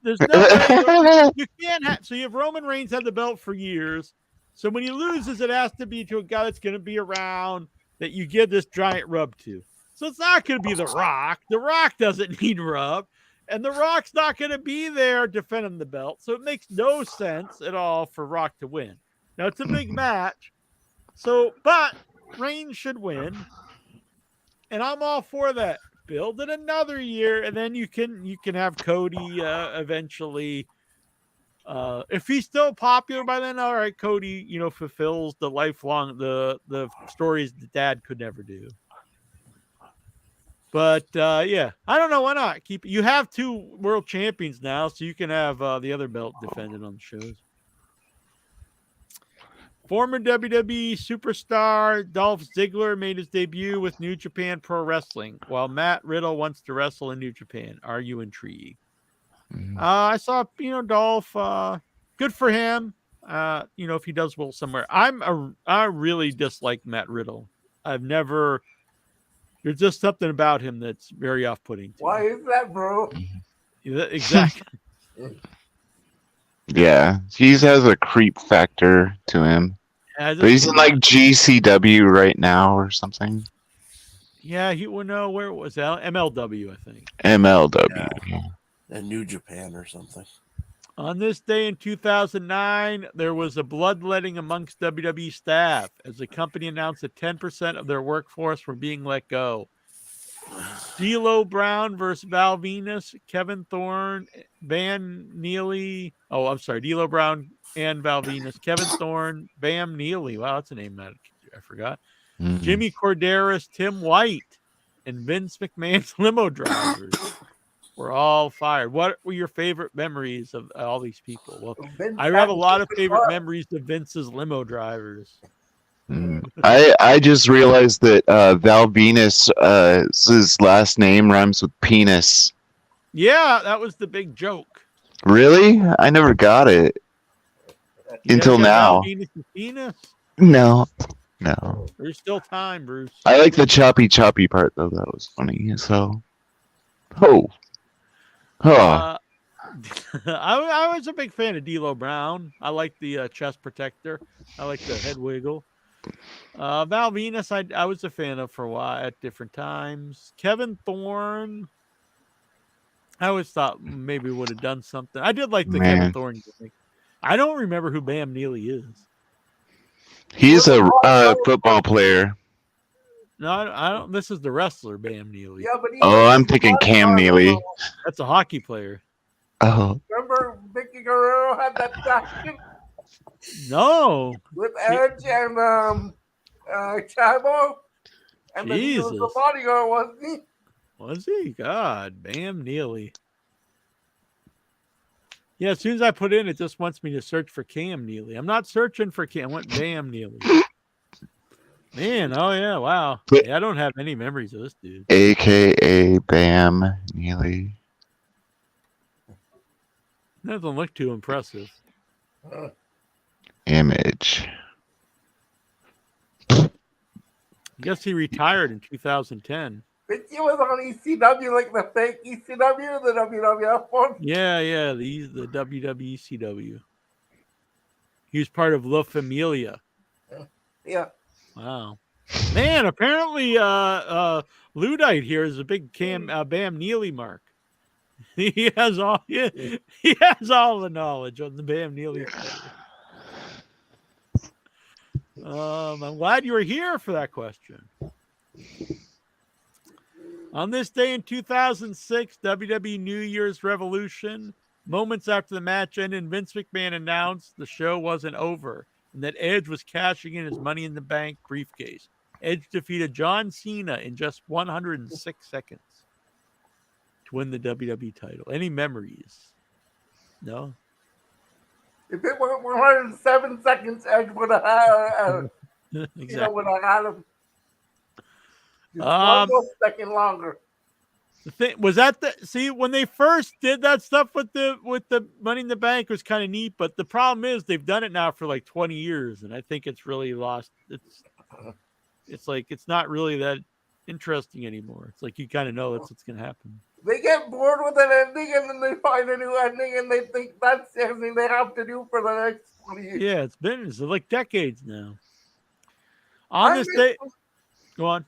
There's no way you can't have. So you have Roman Reigns had the belt for years. So when he loses, it has to be to a guy that's going to be around that you give this giant rub to. So it's not going to be The Rock. The Rock doesn't need rub. And The Rock's not going to be there defending the belt. So it makes no sense at all for Rock to win. Now, it's a big match. But Reigns should win. And I'm all for that. Build it another year, and then you can have Cody eventually. If he's still popular by then, all right, Cody, fulfills the lifelong the stories the dad could never do. But yeah, I don't know why not keep. You have 2 world champions now, so you can have the other belt defended on the shows. Former WWE superstar Dolph Ziggler made his debut with New Japan Pro Wrestling, while Matt Riddle wants to wrestle in New Japan. Are you intrigued? I saw, Dolph. Good for him. If he does well somewhere. I really dislike Matt Riddle. There's just something about him that's very off-putting. Why is that, bro? Exactly. Yeah, he has a creep factor to him. Yeah, but he's in like GCW right now or something. Yeah, he would know where it was. MLW, I think. MLW. Yeah. And New Japan or something. On this day in 2009, there was a bloodletting amongst WWE staff as the company announced that 10% of their workforce were being let go. D'Lo Brown versus Val Venus, Kevin Thorne, Bam Neely. Oh, I'm sorry, D'Lo Brown and Val Venus, Kevin Thorne, Bam Neely. Wow, that's a name that I forgot. Mm-hmm. Jimmy Corderas, Tim White, and Vince McMahon's limo drivers were all fired. What were your favorite memories of all these people? Well, I have a lot of favorite memories of Vince's limo drivers. I just realized that Val Venus, his last name rhymes with penis. Yeah, that was the big joke. Really? I never got it until now. Val Venus' penis? No. There's still time, Bruce. I like the choppy part though. That was funny. So, I was a big fan of D'Lo Brown. I like the chest protector. I like the head wiggle. Val Venus, I was a fan of for a while at different times. Kevin Thorne, I always thought maybe would have done something. I did like the Kevin Thorne thing. I don't remember who Bam Neely is. He's a football player. No, I don't. This is the wrestler, Bam Neely. Yeah, but he Oh, was I'm the thinking bodyguard Cam Neely. of, That's a hockey player. Oh, remember Vicky Guerrero had that faction No. with Edge and Chavo? And then he was the Jesus. bodyguard, wasn't he? Was he? God, Bam Neely. Yeah, as soon as I put in, it just wants me to search for Cam Neely. I'm not searching for Cam. I want Bam Neely. Man, oh yeah, wow. Yeah, I don't have any memories of this dude. AKA Bam Neely. Doesn't look too impressive. Image. I guess he retired in 2010. But he was on ECW, like the fake ECW, the WWF one. Yeah, the WWECW. He was part of La Familia. Yeah. Wow. Man, apparently Luddite here is a big Bam Neely mark. He has all the knowledge on the Bam Neely. I'm glad you were here for that question. On this day in 2006, WWE New Year's Revolution, moments after the match ended, Vince McMahon announced the show wasn't over and that Edge was cashing in his Money in the Bank briefcase. Edge defeated John Cena in just 106 seconds to win the WWE title. Any memories? No? If it were 107 seconds, Edge would have had, Exactly. would have had him. Just one more second longer. The thing was that when they first did that stuff with the Money in the Bank was kind of neat, but the problem is they've done it now for like 20 years, and I think it's really lost. It's like it's not really that interesting anymore. It's like you kind of know that's what's gonna happen. They get bored with an ending, and then they find a new ending, and they think that's the ending they have to do for the next 20 years. Yeah, it's like decades now. On this day, go on.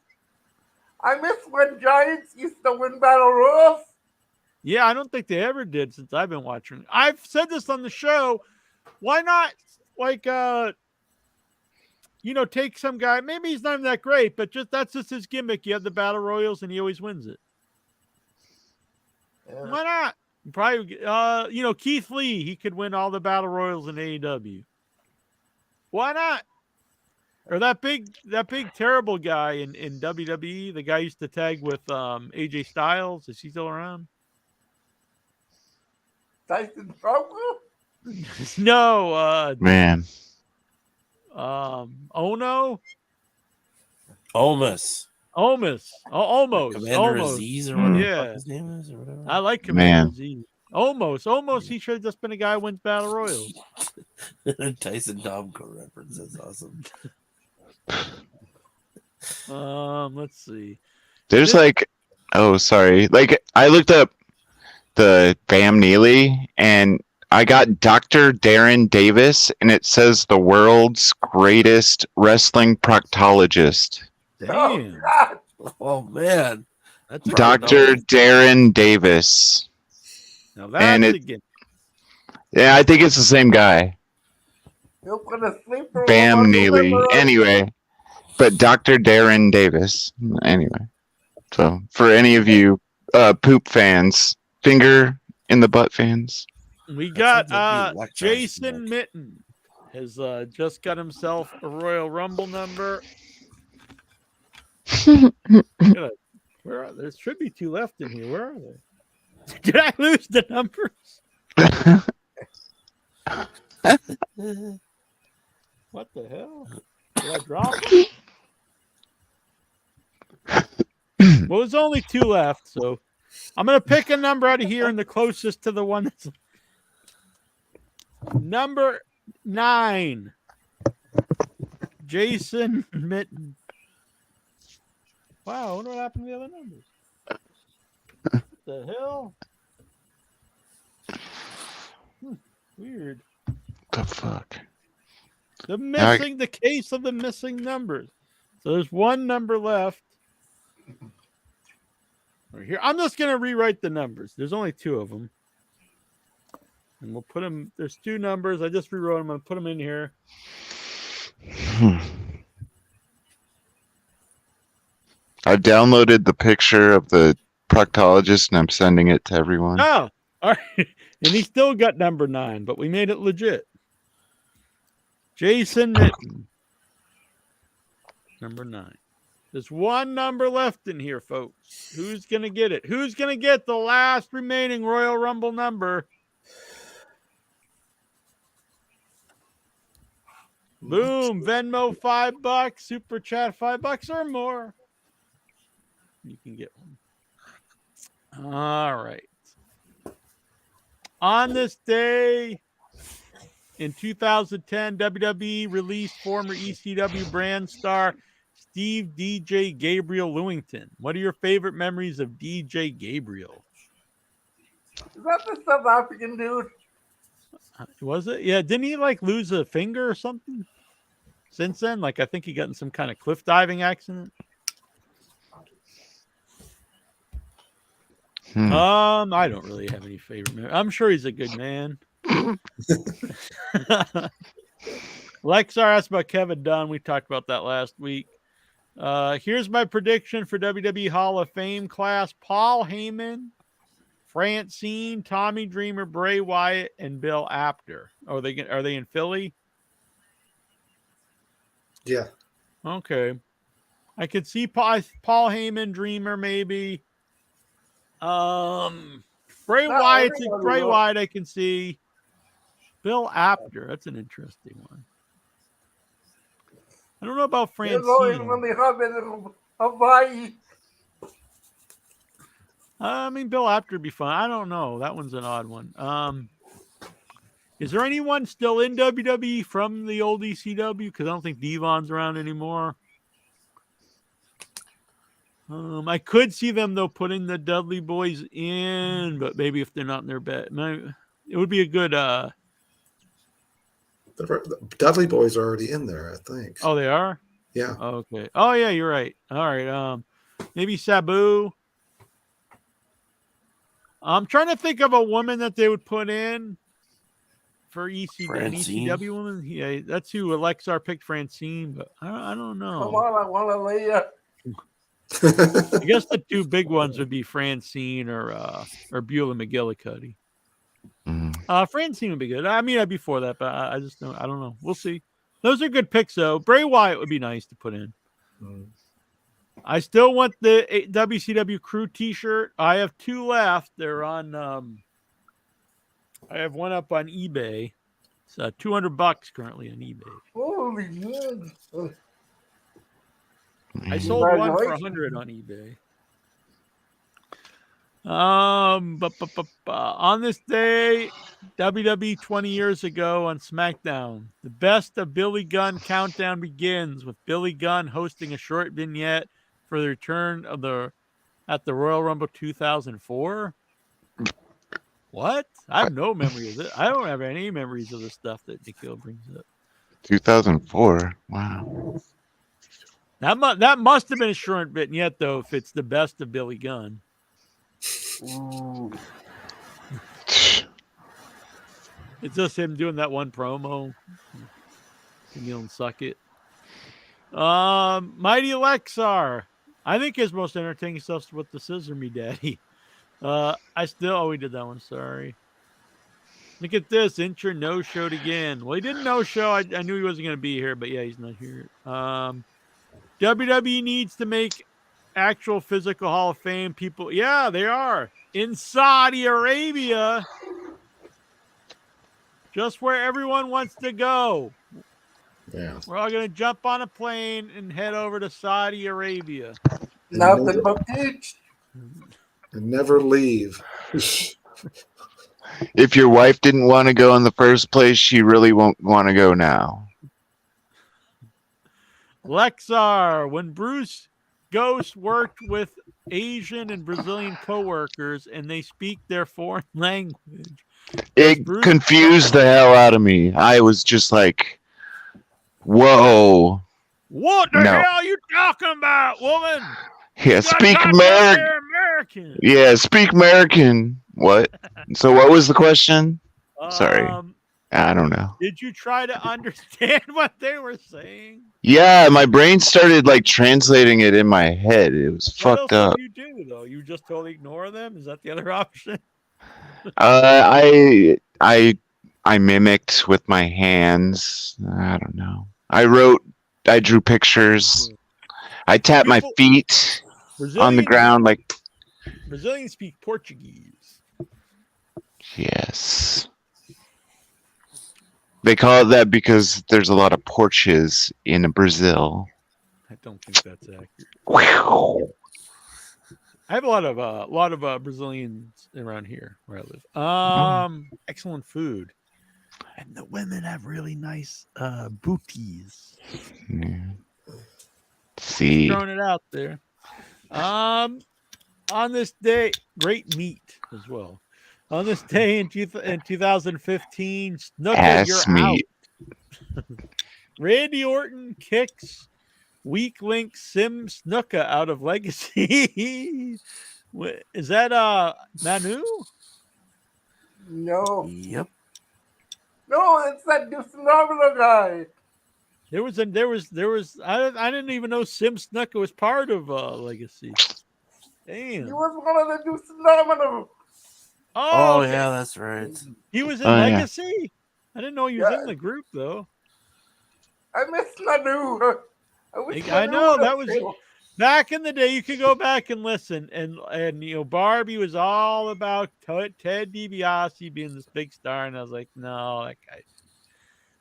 I miss when Giants used to win Battle Royals. Yeah, I don't think they ever did since I've been watching. I've said this on the show. Why not, take some guy? Maybe he's not even that great, but that's just his gimmick. You have the Battle Royals, and he always wins it. Yeah. Why not? Probably, Keith Lee. He could win all the Battle Royals in AEW. Why not? Or that big terrible guy in WWE, the guy used to tag with AJ Styles. Is he still around? Tyson Strowman? No, man. Ono? Almost. Commander Aziz or whatever yeah. his name is or whatever. I like Commander Aziz. Almost. He should have just been a guy who wins Battle Royals. Tyson Domko reference. That's awesome. Let's see. There's sorry. I looked up the Bam Neely and I got Dr. Darren Davis and it says the world's greatest wrestling proctologist. Damn. Oh man. That's Dr. Darren Davis. Now that's yeah, I think it's the same guy. Bam Neely. Anyway, but Dr. Darren Davis. Anyway, so for any of you poop fans, finger in the butt fans, we got Jason Mitten has just got himself a Royal Rumble number. There should be two left in here. Where are they? Did I lose the numbers? What the hell? Did I drop them? Well, there's only two left, so I'm going to pick a number out of here and the closest to the one that's number 9. Jason Mitten. Wow, I wonder what happened to the other numbers. What the hell? Weird. The fuck? The case of the missing numbers. So there's one number left. Right here. I'm just going to rewrite the numbers. There's only two of them. And we'll put them, there's two numbers. I just rewrote them. I'm going to put them in here. Hmm. I downloaded the picture of the proctologist and I'm sending it to everyone. Oh, all right. And he still got number 9, but we made it legit. Jason Mitten. Number 9. There's one number left in here, folks. Who's going to get it? Who's going to get the last remaining Royal Rumble number? Boom. Venmo $5, Super Chat $5 or more. You can get one. All right. On this day in 2010, WWE released former ECW brand star Steve DJ Gabriel Lewington. What are your favorite memories of DJ Gabriel? Is that the South African dude? Was it? Yeah. Didn't he like lose a finger or something since then? Like, I think he got in some kind of cliff diving accident. I don't really have any favorite memories. I'm sure he's a good man. Lexar asked about Kevin Dunn. We talked about that last week. Here's my prediction for WWE Hall of Fame class: Paul Heyman, Francine, Tommy Dreamer, Bray Wyatt, and Bill Apter. Are they in Philly? Yeah. Okay. I could see Paul Heyman, Dreamer, maybe. Bray Wyatt I can see. Bill Apter, that's an interesting one. I don't know about Francine. I mean, Bill Apter would be fun. I don't know. That one's an odd one. Is there anyone still in WWE from the old ECW? Because I don't think Devon's around anymore. I could see them, though, putting the Dudley Boys in, but maybe if they're not in their bed. It would be a good... The Dudley Boys are already in there, I think. Oh, they are? Yeah. Okay. Oh, yeah, you're right. All right. Maybe Sabu. I'm trying to think of a woman that they would put in for ECW woman. Yeah, that's who Alexar picked, Francine, but I don't know. Come on, I want to lay you. I guess the two big ones would be Francine or Beulah McGillicuddy. Francine would be good. I mean, I'd be for that, but I just don't. I don't know. We'll see. Those are good picks, though. Bray Wyatt would be nice to put in. I still want the WCW Crew T-shirt. I have 2 left. They're on. I have one up on eBay. It's $200 currently on eBay. Holy man! I sold one for $100 on eBay. On this day, WWE 20 years ago on SmackDown, the best of Billy Gunn countdown begins with Billy Gunn hosting a short vignette for the return of at the Royal Rumble 2004. What? I have no memory of it. I don't have any memories of the stuff that Nikhil brings up. 2004. Wow. That must have been a short vignette, though, if it's the best of Billy Gunn. It's just him doing that one promo. Neil and suck it. Mighty Lexar. I think his most entertaining stuff's with the Scissor Me Daddy. We did that one. Sorry. Look at this. Incher no-showed again. Well, he didn't no-show. I knew he wasn't going to be here, but yeah, he's not here. WWE needs to make actual physical Hall of Fame people. Yeah, they are. In Saudi Arabia. Just where everyone wants to go. Yeah. We're all going to jump on a plane and head over to Saudi Arabia. Nothing but pitch. And never leave. If your wife didn't want to go in the first place, she really won't want to go now. Lexar, when Bruce Ghost worked with Asian and Brazilian coworkers and they speak their foreign language. It confused the hell out of me. I was just like, whoa. What the hell are you talking about, woman? Yeah, speak American. Yeah, speak American. What? So what was the question? Sorry. I don't know. Did you try to understand what they were saying? Yeah, my brain started like translating it in my head. It was What fucked else up. did you do though? You just totally ignore them? Is that the other option? I mimicked with my hands. I don't know. I drew pictures. I tapped my People- feet on the Brazilians, ground like Brazilians speak Portuguese. yes. They call it that because there's a lot of porches in Brazil. I don't think that's accurate. Wow. I have a lot of Brazilians around here where I live. Excellent food, and the women have really nice booties. Yeah. See. Throwing it out there. On this day, great meat as well. On this day in 2015, Snuka, Ass you're meat. out. Randy Orton kicks weak link Sim Snuka out of Legacy. Is that Manu? No. Yep. No, it's that phenomenal guy. There was I didn't even know Sim Snuka was part of Legacy. He Damn. was one of the new phenomenal. Oh, okay. yeah, that's right. He was in Oh, yeah. Legacy? I didn't know he was Yeah. in the group though. I miss Nanu. I know, that was back in the day. You could go back and listen, and you know, Barbie was all about Ted DiBiase being this big star, and I was like, no, that guy.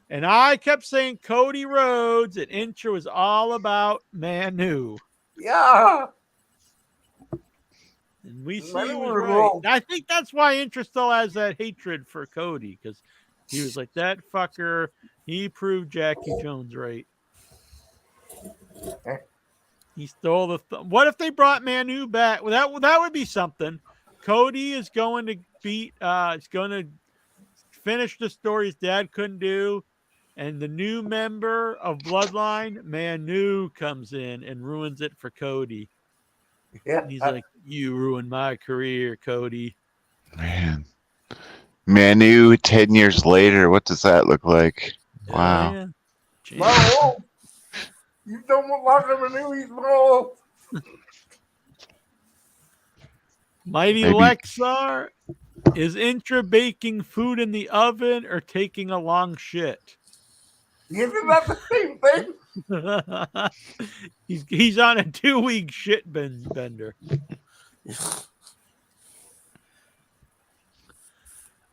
And I kept saying Cody Rhodes, and Intra was all about Manu. Yeah. And we see Manu he was was right. wrong. I think that's why Intra still has that hatred for Cody, because he was like, that fucker, he proved Jackie Jones right. He stole the. What if they brought Manu back? Well, that would be something. Cody is going to beat. It's going to finish the story his dad couldn't do, and the new member of Bloodline, Manu, comes in and ruins it for Cody. Yeah. And he's like, "You ruined my career, Cody." Man. Manu 10 years later, what does that look like? Wow. Yeah. No. You don't want him to know he's wrong. Mighty Maybe. Lexar, is Intra baking food in the oven or taking a long shit? Isn't that the same thing? he's on a 2-week shit bender.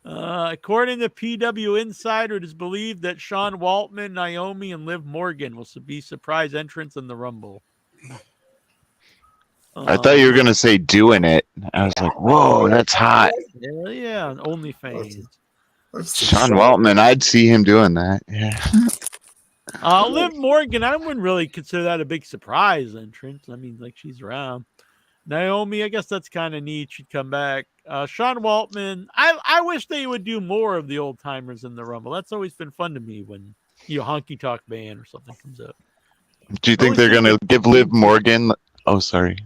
According to PW Insider, it is believed that Sean Waltman, Naomi, and Liv Morgan will be surprise entrants in the Rumble. I thought you were going to say doing it. I was like, whoa, that's hot. Yeah, on OnlyFans. Sean Waltman, I'd see him doing that. Yeah. Liv Morgan, I wouldn't really consider that a big surprise entrance. I mean, like, she's around. Naomi, I guess that's kind of neat. She'd come back. Sean Waltman, I wish they would do more of the old timers in the Rumble. That's always been fun to me when Honky Tonk Man or something comes up. Do you think they're going to give Liv Morgan? Oh, sorry.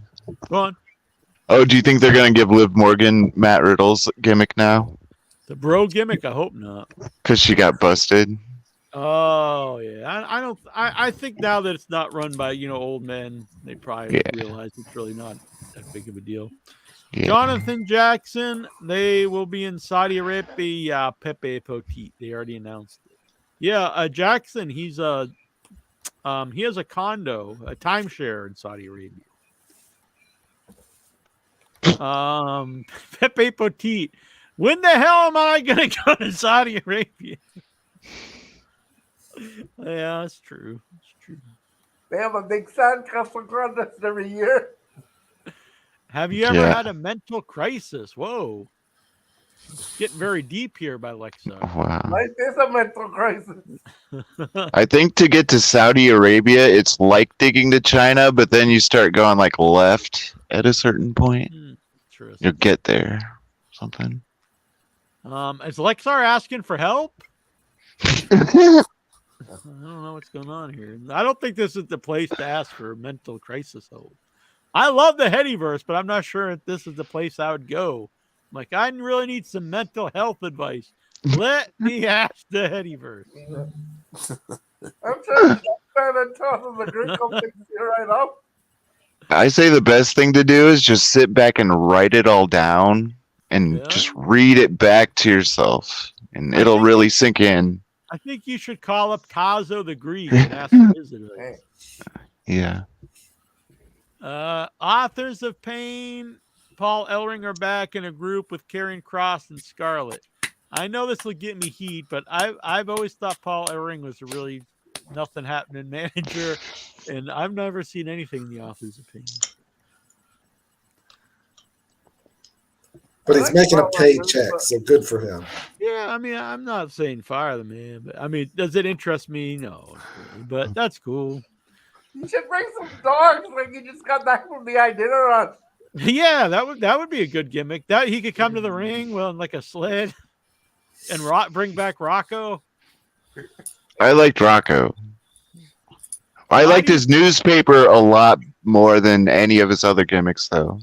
Go on. Oh, do you think they're going to give Liv Morgan Matt Riddle's gimmick now? The bro gimmick? I hope not. Because she got busted. Oh yeah, I don't. I think now that it's not run by old men, they probably realize it's really not that big of a deal. Yeah. Jonathan Jackson, they will be in Saudi Arabia. Pepe Potit, they already announced it. Yeah, Jackson, he has a condo, a timeshare in Saudi Arabia. Pepe Potit, when the hell am I gonna go to Saudi Arabia? Yeah, that's true. It's true. They have a big sandcastle contest every year. Have you ever had a mental crisis? Whoa. It's getting very deep here by Lexar. Wow. Life is a mental crisis. I think to get to Saudi Arabia, it's like digging to China, but then you start going like left at a certain point. You'll get there. Something. Is Lexar asking for help? I don't know what's going on here. I don't think this is the place to ask for mental crisis help. I love the Headyverse, but I'm not sure if this is the place I would go. Like, I really need some mental health advice. Let me ask the Headyverse. I'm trying to stand on top of the Greco picture right up. I say the best thing to do is just sit back and write it all down and Yeah. just read it back to yourself, and I it'll think really sink in. I think you should call up Tazo the Greek and ask for his advice. Yeah. Authors of Pain, Paul Ellering are back in a group with Karrion Kross and Scarlett. I know this will get me heat, but I've always thought Paul Ellering was a really nothing happening manager, and I've never seen anything in the Authors of Pain. But he's making a paycheck, so good for him. Yeah, I mean, I'm not saying fire the man, but I mean, does it interest me? No, but that's cool. You should bring some dogs like you just got back from the Iditarod. Yeah, that would be a good gimmick. That he could come to the ring, well, in like a sled, and bring back Rocco. I liked Rocco. I liked his newspaper a lot more than any of his other gimmicks, though.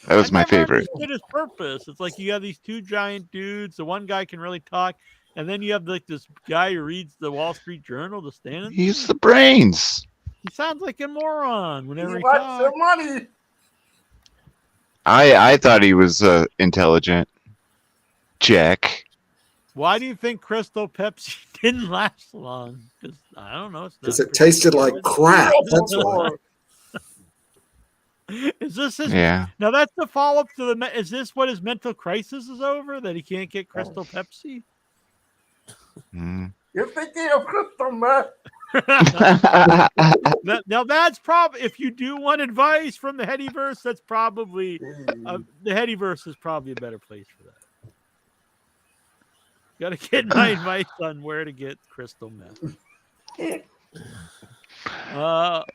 That was my favorite. It his purpose. It's like you have these two giant dudes. The one guy can really talk, and then you have like this guy who reads the Wall Street Journal to stand in. He's the brains. He sounds like a moron whenever he wants talks. your money. I thought he was intelligent. Jack. Why do you think Crystal Pepsi didn't last long? Because I don't know. Because it tasted like crap. That's why. Is this his? Yeah. Now that's the follow up to the. Is this what his mental crisis is over? That he can't get Crystal Pepsi? Mm. You're thinking of Crystal Meth. Now that's probably, if you do want advice from the Headyverse, that's probably the Headyverse is probably a better place for that. Got to get my advice on where to get crystal meth.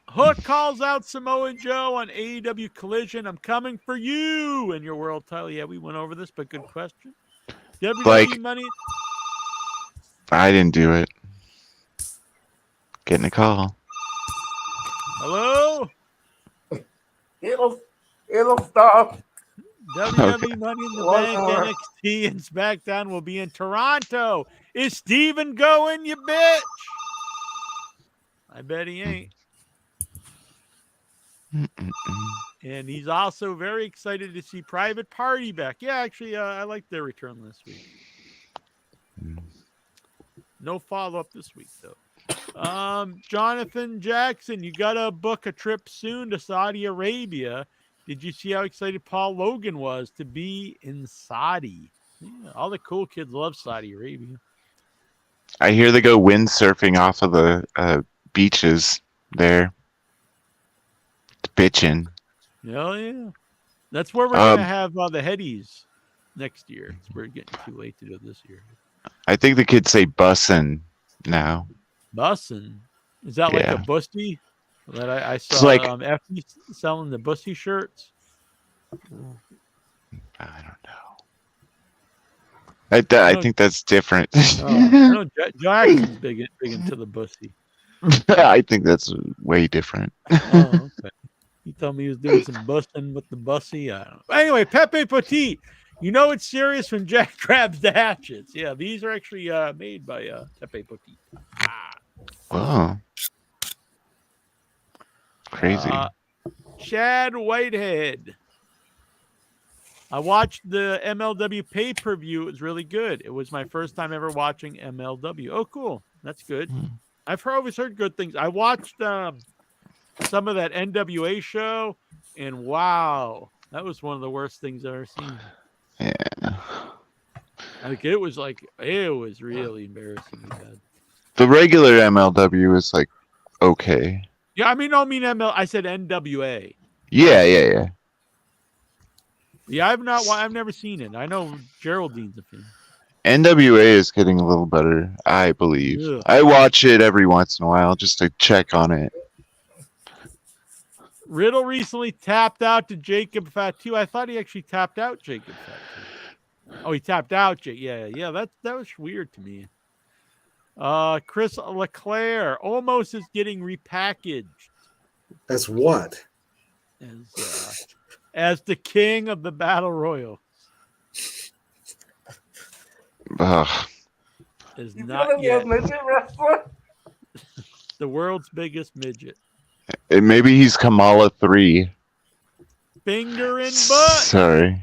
Hook calls out Samoa Joe on AEW Collision. I'm coming for you in your world title. Yeah, we went over this, but good question. WWE Like- money. I didn't do it. Getting a call. Hello. It'll stop. WWE Money in the One Bank, more. NXT, and SmackDown will be in Toronto. Is Steven going, you bitch? I bet he ain't. And he's also very excited to see Private Party back. Yeah, actually, I like their return this week. No follow-up this week, though. Jonathan Jackson, you got to book a trip soon to Saudi Arabia. Did you see how excited Paul Logan was to be in Saudi? Yeah, all the cool kids love Saudi Arabia. I hear they go windsurfing off of the beaches there. It's bitching. Hell yeah. That's where we're going to have the Headies next year. We're getting too late to do it this year. I think the kids say bussin' now. Bussin'? Is that like Yeah. a bussy? That I It's saw like- Effie selling the bussy shirts. I don't know. I think that's different. I know Jackson's big into the bussy. I think that's way different. Oh, okay. He told me he was doing some busting with the bussy. I don't know. Anyway, Pepe Petit. You know it's serious when Jack grabs the hatchets. Yeah, these are actually made by Pepe Petit. Wow. Crazy. Chad Whitehead. I watched the MLW pay-per-view. It was really good. It was my first time ever watching MLW. Oh, cool. That's good. I've always heard good things. I watched some of that NWA show, and wow, that was one of the worst things I've ever seen. Yeah. Like it was really embarrassing. Bad. The regular MLW is like okay. Yeah, I mean ML. I said NWA. Yeah. Yeah, I've never seen it. I know Geraldine's a fan. NWA is getting a little better, I believe. Yeah. I watch it every once in a while just to check on it. Riddle recently tapped out to Jacob Fatu. I thought he actually tapped out Jacob Fatu. Oh, he tapped out. Yeah. That was weird to me. Chris Leclerc almost is getting repackaged As what? as the king of the battle royal. Ugh. is He's not gonna be yet a midget wrestler. the world's biggest midget. And maybe he's Kamala 3. Finger in butt. Sorry.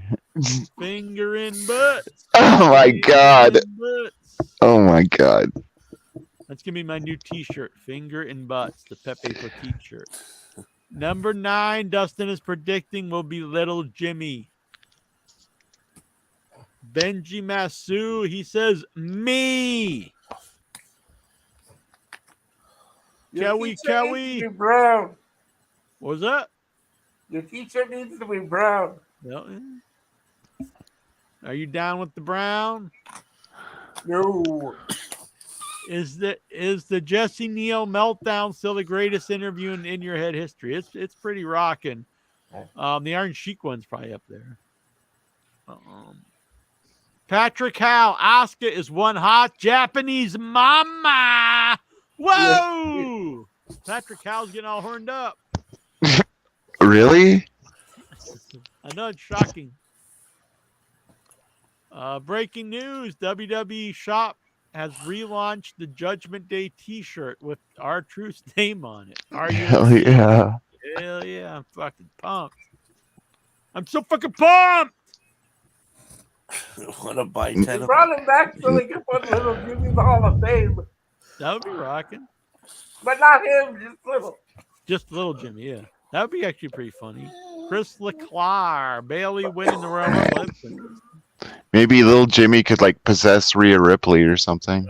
Finger in butt. Oh my god. Butts. Oh my god. That's gonna be my new T-shirt. Finger in butts. The Pepe Petit shirt. Number 9, Dustin is predicting will be Little Jimmy. Benji Masu, he says me. Your Kelly, t-shirt needs to Kelly. be brown. What was that? Your t-shirt needs to be brown. No. Are you down with the brown? No. Is the Jesse Neal meltdown still the greatest interview in your head history? It's pretty rocking. The Iron Sheik one's probably up there. Patrick Howe, Asuka is one hot Japanese mama. Whoa! Patrick Howe's getting all horned up. Really? I know it's shocking. Breaking news: WWE Shop has relaunched the Judgment Day T-shirt with R-Truth's name on it. Are you? Hell yeah. Hell yeah! I'm fucking pumped. I'm so fucking pumped. Want to buy They 10 of brought him back so they could put Little Jimmy in the Hall of Fame. That would be rocking. But not him, just Little. Just Little Jimmy, yeah. That would be actually pretty funny. Chris Leclerc, Bailey winning the Royal Rumble. Maybe little Jimmy could like possess Rhea Ripley or something.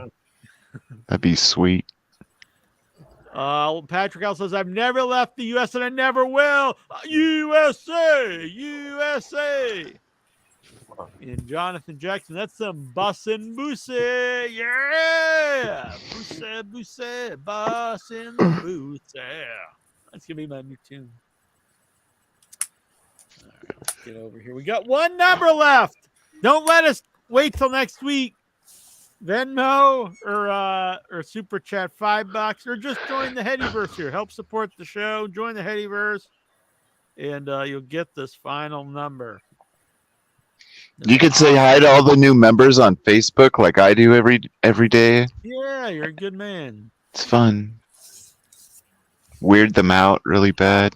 That'd be sweet. Patrick Al says, I've never left the U.S. and I never will. USA! USA! And Jonathan Jackson, that's some bussin' boosey. Yeah! Boosey, bussin' boosey. That's going to be my new tune. All right, let's get over here. We got one number left. Don't let us wait till next week. Venmo or Super Chat $5 or just join the Headyverse here. Help support the show. Join the Headyverse and you'll get this final number. You could say hi to all the new members on Facebook like I do every day. Yeah, you're a good man. It's fun. Weird them out really bad.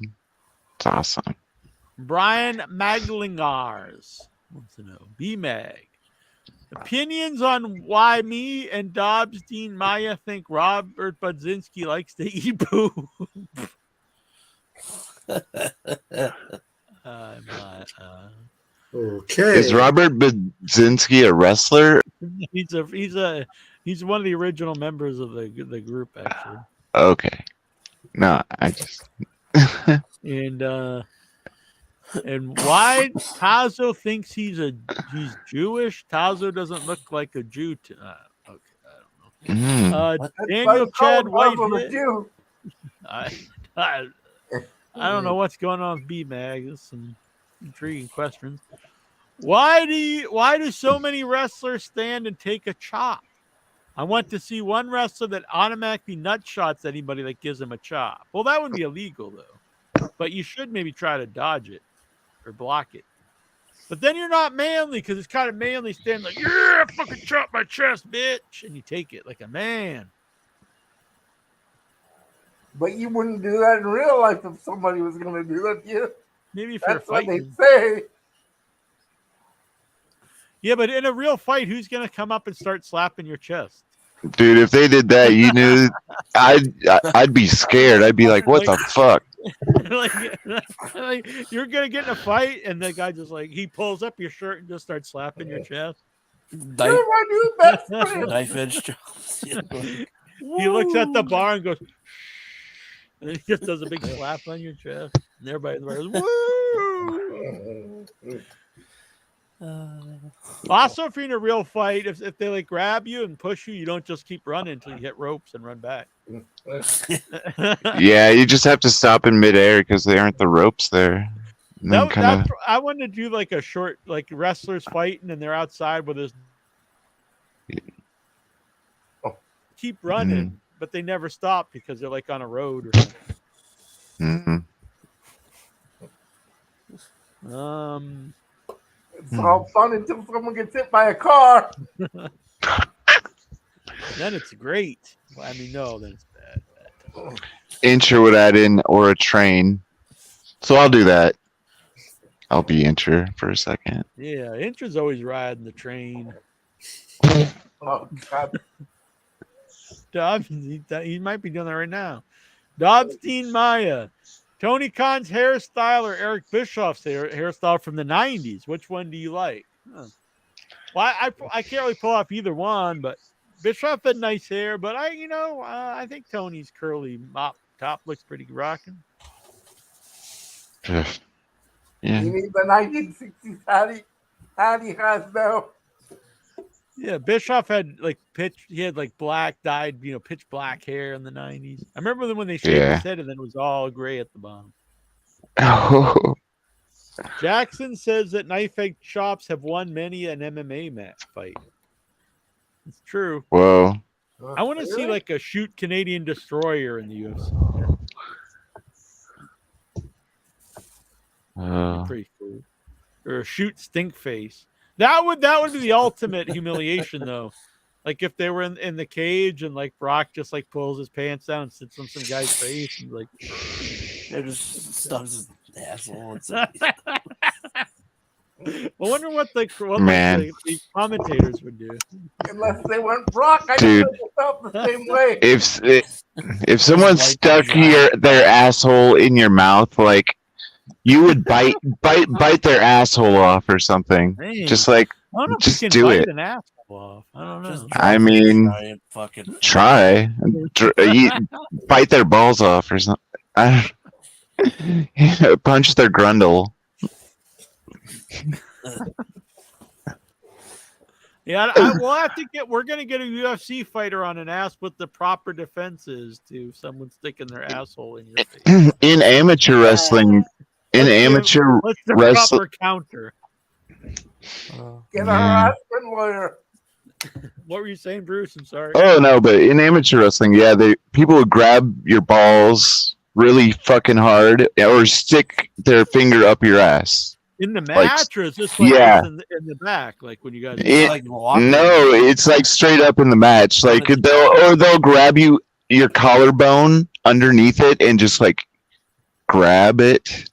It's awesome. Brian Maglingars wants to know. B-Mag. Opinions on why me and Dobbs Dean Maya think Robert Budzinski likes to eat poo. Okay. Is Robert Budzinski a wrestler? He's one of the original members of the group actually. Okay. No, I just and why Tazo thinks he's Jewish. Tazo doesn't look like a Jew. Okay, I don't know. Daniel Chad Whitehead. I don't know what's going on with B-Mag. There's some intriguing questions. Why do so many wrestlers stand and take a chop? I want to see one wrestler that automatically nut shots anybody that gives him a chop. Well, that would be illegal though. But you should maybe try to dodge it or block it. But then you're not manly because it's kind of manly standing like, yeah, fucking chop my chest, bitch. And you take it like a man. But you wouldn't do that in real life if somebody was going to do that to you. Maybe if That's you're what they fighting. say. Yeah, but in a real fight, who's going to come up and start slapping your chest? dude, if they did that, you knew I'd be scared. I'd be like, what the fuck? like you're gonna get in a fight, and the guy just like he pulls up your shirt and just starts slapping your chest. Knife, You're my new best friend. knife edge jokes. He looks at the bar and goes, and he just does a big slap on your chest, and everybody in the bar goes, woo! Also, if you're in a real fight, if they like grab you and push you, you don't just keep running until you hit ropes and run back. Yeah, you just have to stop in midair because there aren't the ropes there. And then I wanted to do like a short, like wrestlers fighting and they're outside with this. Keep running, but they never stop because they're like on a road or something. It's all fun until someone gets hit by a car. then it's great. Well, I mean, no, then it's bad. Incher would add in or a train. So I'll do that. I'll be Incher for a second. Yeah, Incher's always riding the train. Oh, God. Dobbs, he might be doing that right now. Dobstein Maya. Tony Khan's hairstyle or Eric Bischoff's hairstyle from the 90s? Which one do you like? Huh. Well, I can't really pull off either one, but Bischoff had nice hair, but I think Tony's curly mop top looks pretty rocking. Yeah. You need the 1960s Hattie has now. Yeah, Bischoff had he had black dyed, pitch black hair in the 90s. I remember when they shaved his head and then it was all gray at the bottom. Oh. Jackson says that knife edge chops have won many an MMA match fight. It's true. Whoa. I want to see a shoot Canadian destroyer in the UFC. Pretty cool. Or a shoot stink face. That would be the ultimate humiliation though. Like if they were in the cage and Brock just pulls his pants down and sits on some guy's face and It just stubs his asshole. I wonder what the commentators would do. Unless they went Brock, I Dude. do myself the same way. If someone stuck their asshole in your mouth, you would bite their asshole off or something. Hey, Just I don't know if just you can do bite it. an asshole off. I don't know. I mean, try. Bite their balls off or something. Punch their grundle. Yeah, we'll have to we're going to get a UFC fighter on and ask what the proper defense is to someone sticking their asshole in your face. In amateur wrestling, What's the wrestling, proper counter? Get a harassment lawyer. What were you saying, Bruce? I'm sorry. oh no, but in amateur wrestling, people would grab your balls really fucking hard or stick their finger up your ass. In the match, or is this in the back, when you guys? No, it's straight up in the match. They'll grab your collarbone underneath it and just grab it.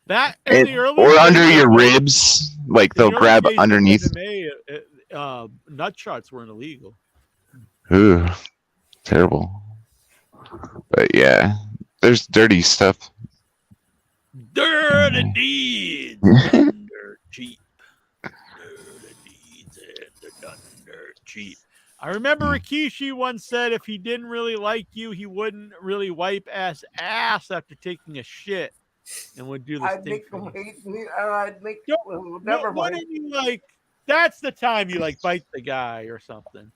That in the early or days, under your ribs, they'll grab underneath. MMA, nut shots weren't illegal. Ooh, terrible. But yeah, there's dirty stuff. Dirty deeds done dirt cheap. Dirty deeds and they're done dirt cheap. I remember Rikishi once said if he didn't really like you, he wouldn't really wipe ass after taking a shit and would do the I'd stink make them face. hate me, or I'd make never What mind. did you that's the time you bite the guy or something.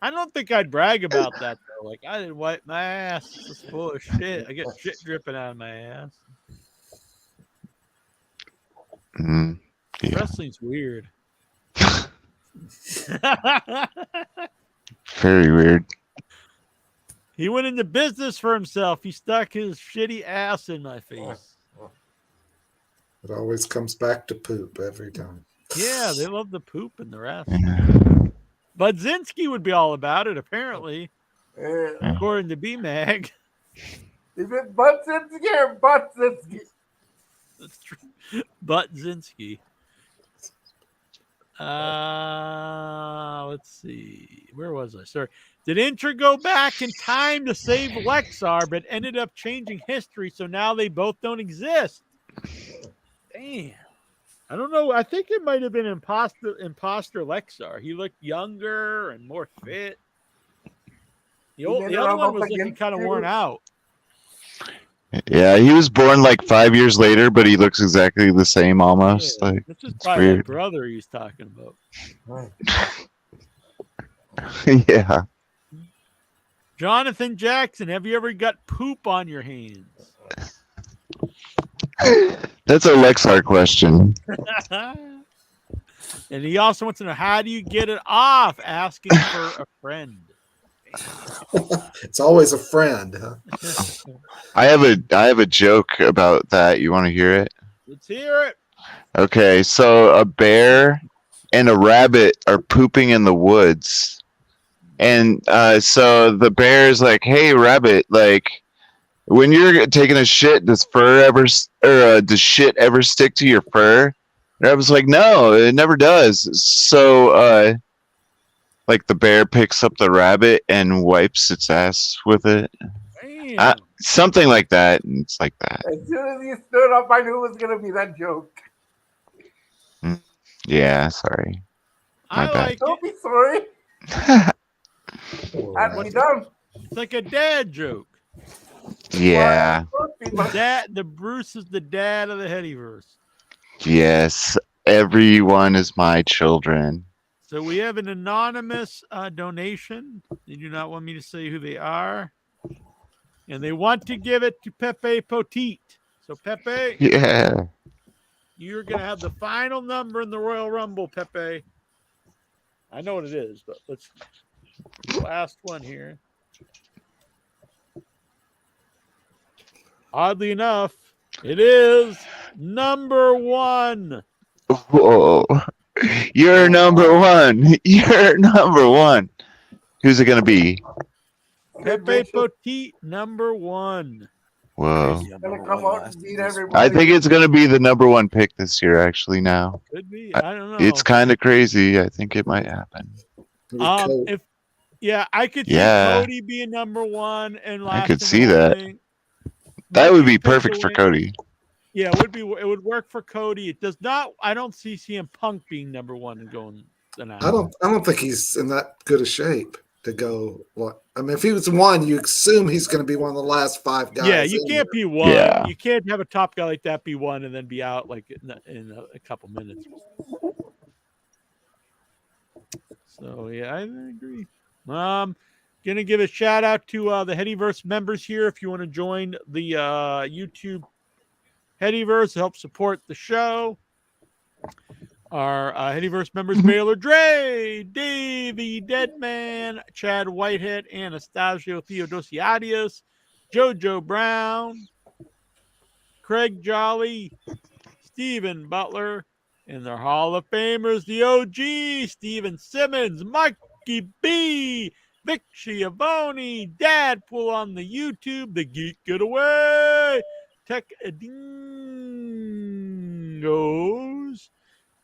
I don't think I'd brag about that though. I didn't wipe my ass. It's full of shit. I get shit dripping out of my ass. Yeah. Wrestling's weird. Very weird. He went into business for himself. He stuck his shitty ass in my face. It always comes back to poop every time. Yeah, they love the poop in their ass. Budzinski would be all about it, apparently, according to B-Mag. Is it Butzinski or Butzinski? That's true. Budzinski. Let's see. Where was I? Sorry. Did Inter go back in time to save Lexar, but ended up changing history, so now they both don't exist? Damn. I don't know. I think it might have been imposter Lexar. He looked younger and more fit. The other one was looking kind of worn out. Yeah, he was born 5 years later, but he looks exactly the same almost. Yeah, this is it's probably weird. my brother he's talking about. Yeah. Jonathan Jackson, have you ever got poop on your hands? That's a Lexar question. And he also wants to know, how do you get it off? Asking for a friend. It's always a friend, huh? I have a joke about that. You want to hear it? Let's hear it. Okay, so a bear and a rabbit are pooping in the woods. And so the bear is like, "Hey, rabbit, like when you're taking a shit, does does shit ever stick to your fur?" And I was like, "No, it never does." So like the bear picks up the rabbit and wipes its ass with it. Damn. Something like that. And it's like that. As soon as you stood up, I knew it was gonna be that joke. Yeah, sorry. I my bad. like Don't it. be sorry. I'd be done. It's like a dad joke. Yeah. The Bruce is the dad of the Headyverse. Yes. Everyone is my children. So we have an anonymous donation. They do not want me to say who they are. And they want to give it to Pepe Poteet. So Pepe, Yeah. you're going to have the final number in the Royal Rumble, Pepe. I know what it is, but let's last one here. Oddly enough, it is number 1. Whoa. You're number one. You're number one. Who's it gonna be? Pepe Poteet, number 1. Whoa. Crazy, I'm Gonna number come one out last and in beat this everybody. I think it's gonna be the number one pick this year, actually now. Could be. I don't know. It's kind of crazy. I think it might happen. I could see Yeah. Cody being number 1 and last. I could in see the that. winning. That would Mikey be picked the perfect for win- Cody. Yeah, it would be. It would work for Cody. It does not. I don't see CM Punk being number 1 and going the now. I don't think he's in that good a shape to go. I mean, if he was 1, you assume he's going to be one of the last 5 guys. Yeah, you in can't there. be 1. Yeah. You can't have a top guy like that be 1 and then be out like in a couple minutes. So yeah, I agree. Gonna give a shout out to the Headyverse members here. If you want to join the YouTube Headyverse, help support the show. Our Headyverse members: Baylor Dre, Davey Deadman, Chad Whitehead, Anastasio Theodosiadius, JoJo Brown, Craig Jolly, Stephen Butler, and their Hall of Famers, the OG, Steven Simmons, Mikey B, Vic Schiavone, Dadpool on the YouTube, The Geek Getaway, Tech Dingoes,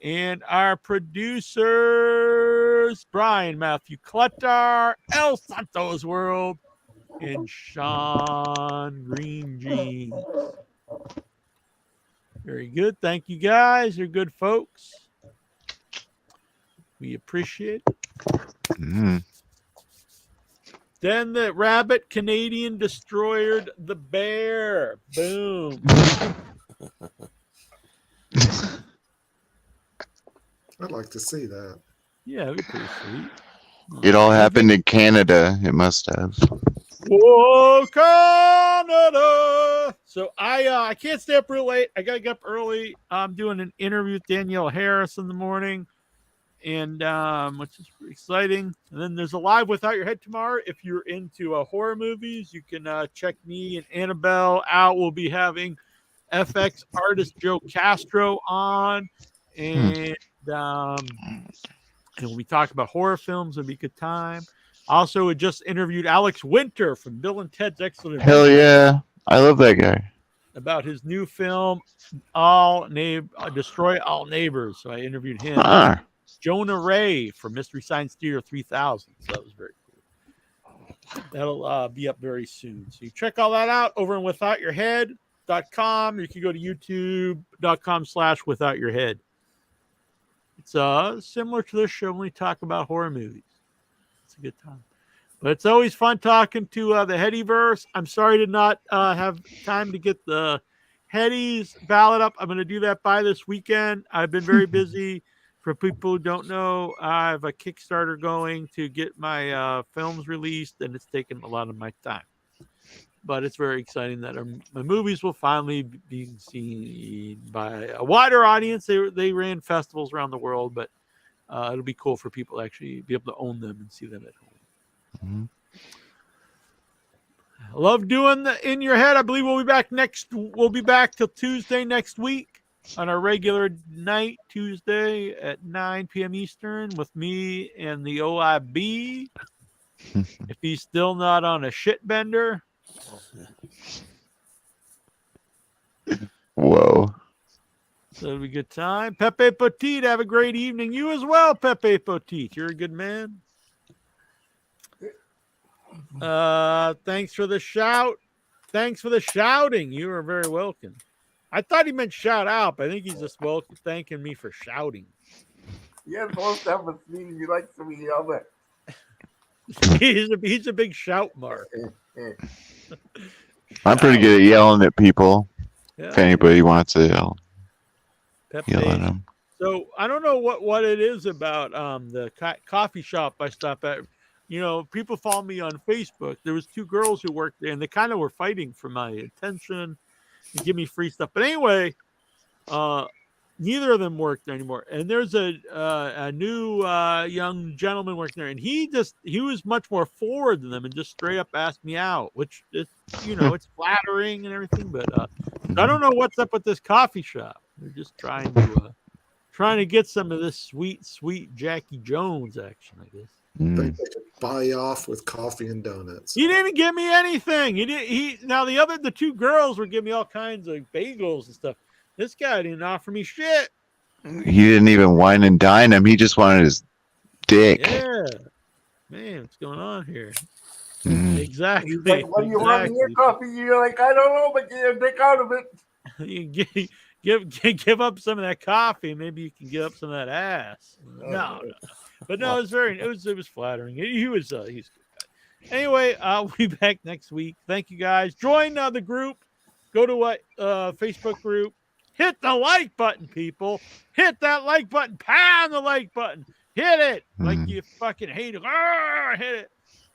and our producers, Brian Matthew Cluttar, El Santos World, and Sean Green Jeans. Very good. Thank you guys. You're good folks. We appreciate it. Mm. Then the rabbit Canadian destroyered the bear. Boom. I'd like to see that. Yeah, that'd be pretty sweet. It all happened in Canada. It must have. Whoa, Canada! So I can't stay up real late. I gotta get up early. I'm doing an interview with Danielle Harris in the morning, and which is pretty exciting. And then there's a live Without Your Head tomorrow. If you're into horror movies, you can check me and Annabelle out. We'll be having FX artist Joe Castro on, and we'll be talking about horror films. It'll be a good time. Also, we just interviewed Alex Winter from Bill and Ted's Excellent Hell Adventure yeah. I love that guy. about his new film, Destroy All Neighbors. So I interviewed him. Ah. Jonah Ray from Mystery Science Theater 3000. So that was very cool. That'll be up very soon. So you check all that out over on withoutyourhead.com. You can go to youtube.com/withoutyourhead. It's similar to this show when we talk about horror movies. It's a good time. But it's always fun talking to the Headyverse. I'm sorry to not have time to get the Headies ballot up. I'm going to do that by this weekend. I've been very busy. For people who don't know, I have a Kickstarter going to get my films released, and it's taken a lot of my time. But it's very exciting that my movies will finally be seen by a wider audience. They ran festivals around the world, but it'll be cool for people to actually be able to own them and see them at home. Mm-hmm. I love doing the In Your Head. I believe we'll be back till Tuesday next week. on our regular night, Tuesday at 9 p.m. Eastern with me and the OIB. If he's still not on a shit bender. Whoa. So it'll be a good time. Pepe Petit, have a great evening. You as well, Pepe Petit. You're a good man. Thanks for the shout. Thanks for the shouting. You are very welcome. I thought he meant shout out, but I think he's just thanking me for shouting. You're supposed to have a thing. You like to be yelled at. He's a big shout mark. I'm pretty good at yelling at people. Yeah. If anybody wants to yell at Pepe. them. So I don't know what it is about the coffee shop I stop at. You know, people follow me on Facebook. There was 2 girls who worked there, and they kind of were fighting for my attention and give me free stuff. But anyway, neither of them worked there anymore. And there's a new young gentleman working there, and he was much more forward than them and just straight up asked me out, which is, you know, it's flattering and everything. But I don't know what's up with this coffee shop. They're just trying to get some of this sweet Jackie Jones action, I guess. I think they could buy you off with coffee and donuts. He didn't give me anything. Now the 2 girls were giving me all kinds of bagels and stuff. This guy didn't offer me shit. He didn't even wine and dine him. He just wanted his dick. Yeah. Man, what's going on here? Mm. Exactly. He's like, what do you want in your coffee? You're like, I don't know, but get your dick out of it. You give up some of that coffee, maybe you can give up some of that ass. No. But no, it was flattering. He's a good guy. Anyway, we'll be back next week. Thank you guys. Join the group. Go to Facebook group. Hit the like button, people. Hit that like button. Pound the like button. Hit it like you fucking hate it. Hit it.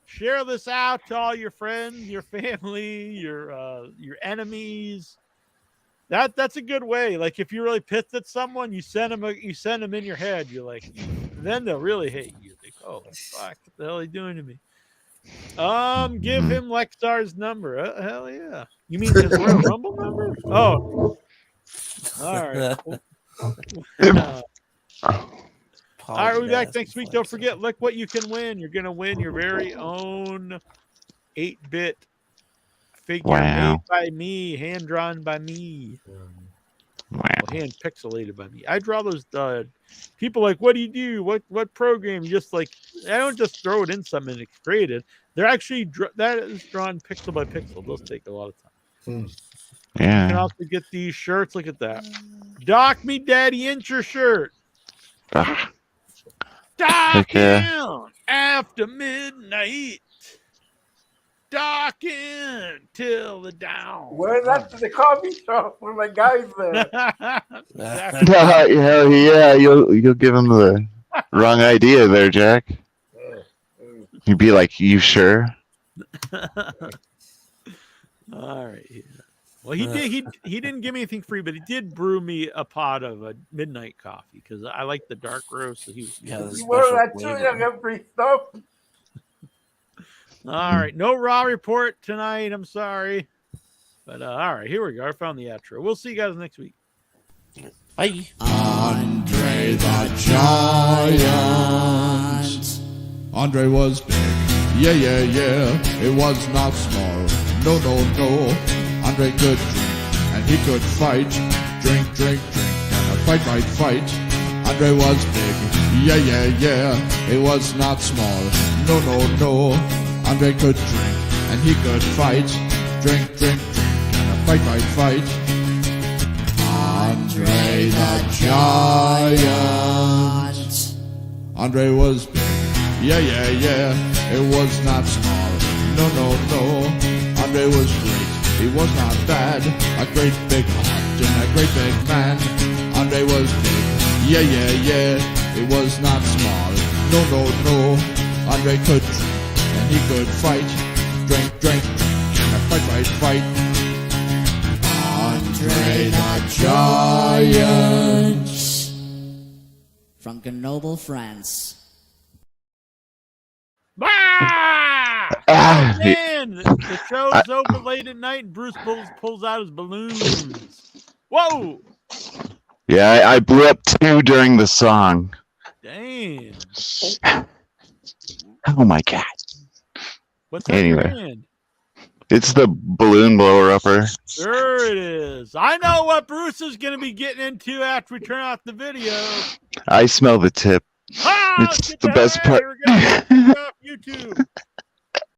Share this out to all your friends, your family, your enemies. That's a good way. Like if you're really pissed at someone, you send them in your head. You're like, then they'll really hate you. Like, oh fuck, what the hell are you doing to me? Give him Lexar's number. Hell yeah. You mean his Royal Rumble number? Oh, all right. All right, we'll be back next week. Don't forget, look what you can win. You're gonna win your very own 8-bit figure made by me, hand drawn by me. Hand pixelated by me. I draw those. People like, what do you do? What program? You just like, I don't just throw it in something and it's created. They're actually that is drawn pixel by pixel. Those take a lot of time. Yeah. You can also get these shirts. Look at that. Dock Me Daddy Incher shirt. Dock in after midnight. Docking till the down. Where's that to the coffee shop where my guy's there? Hell yeah, you'll give him the wrong idea there, Jack. You'd be like, you sure? All right. Yeah. Well, he didn't give me anything free, but he did brew me a pot of a midnight coffee because I like the dark roast. So he was. You wear that too, you get free stuff. All right, no Raw report tonight. I'm sorry, but all right, here we go. I found the outro. We'll see you guys next week. Bye. Andre the Giant. Andre was big. Yeah. It was not small. No. Andre could drink and he could fight. Drink, and a fight. Andre was big. Yeah. It was not small. No. Andre could drink and he could fight. Drink, and a fight. Andre the Giant. Andre was big. Yeah. It was not small. No. Andre was great. He was not bad. A great big heart and a great big man. Andre was big. Yeah. It was not small. No. Andre could drink and he could fight. Drink, and a fight. Andre the Giant. From Grenoble, France. Man, the show's over late at night, and Bruce pulls out his balloons. Whoa! Yeah, I blew up 2 during the song. Damn. Oh my god. What's that in your Anyway. hand? It's the balloon blower upper. There it is. I know what Bruce is going to be getting into after we turn off the video. I smell the tip. Ah, It's get the that best out of part. here. We're gonna get off YouTube.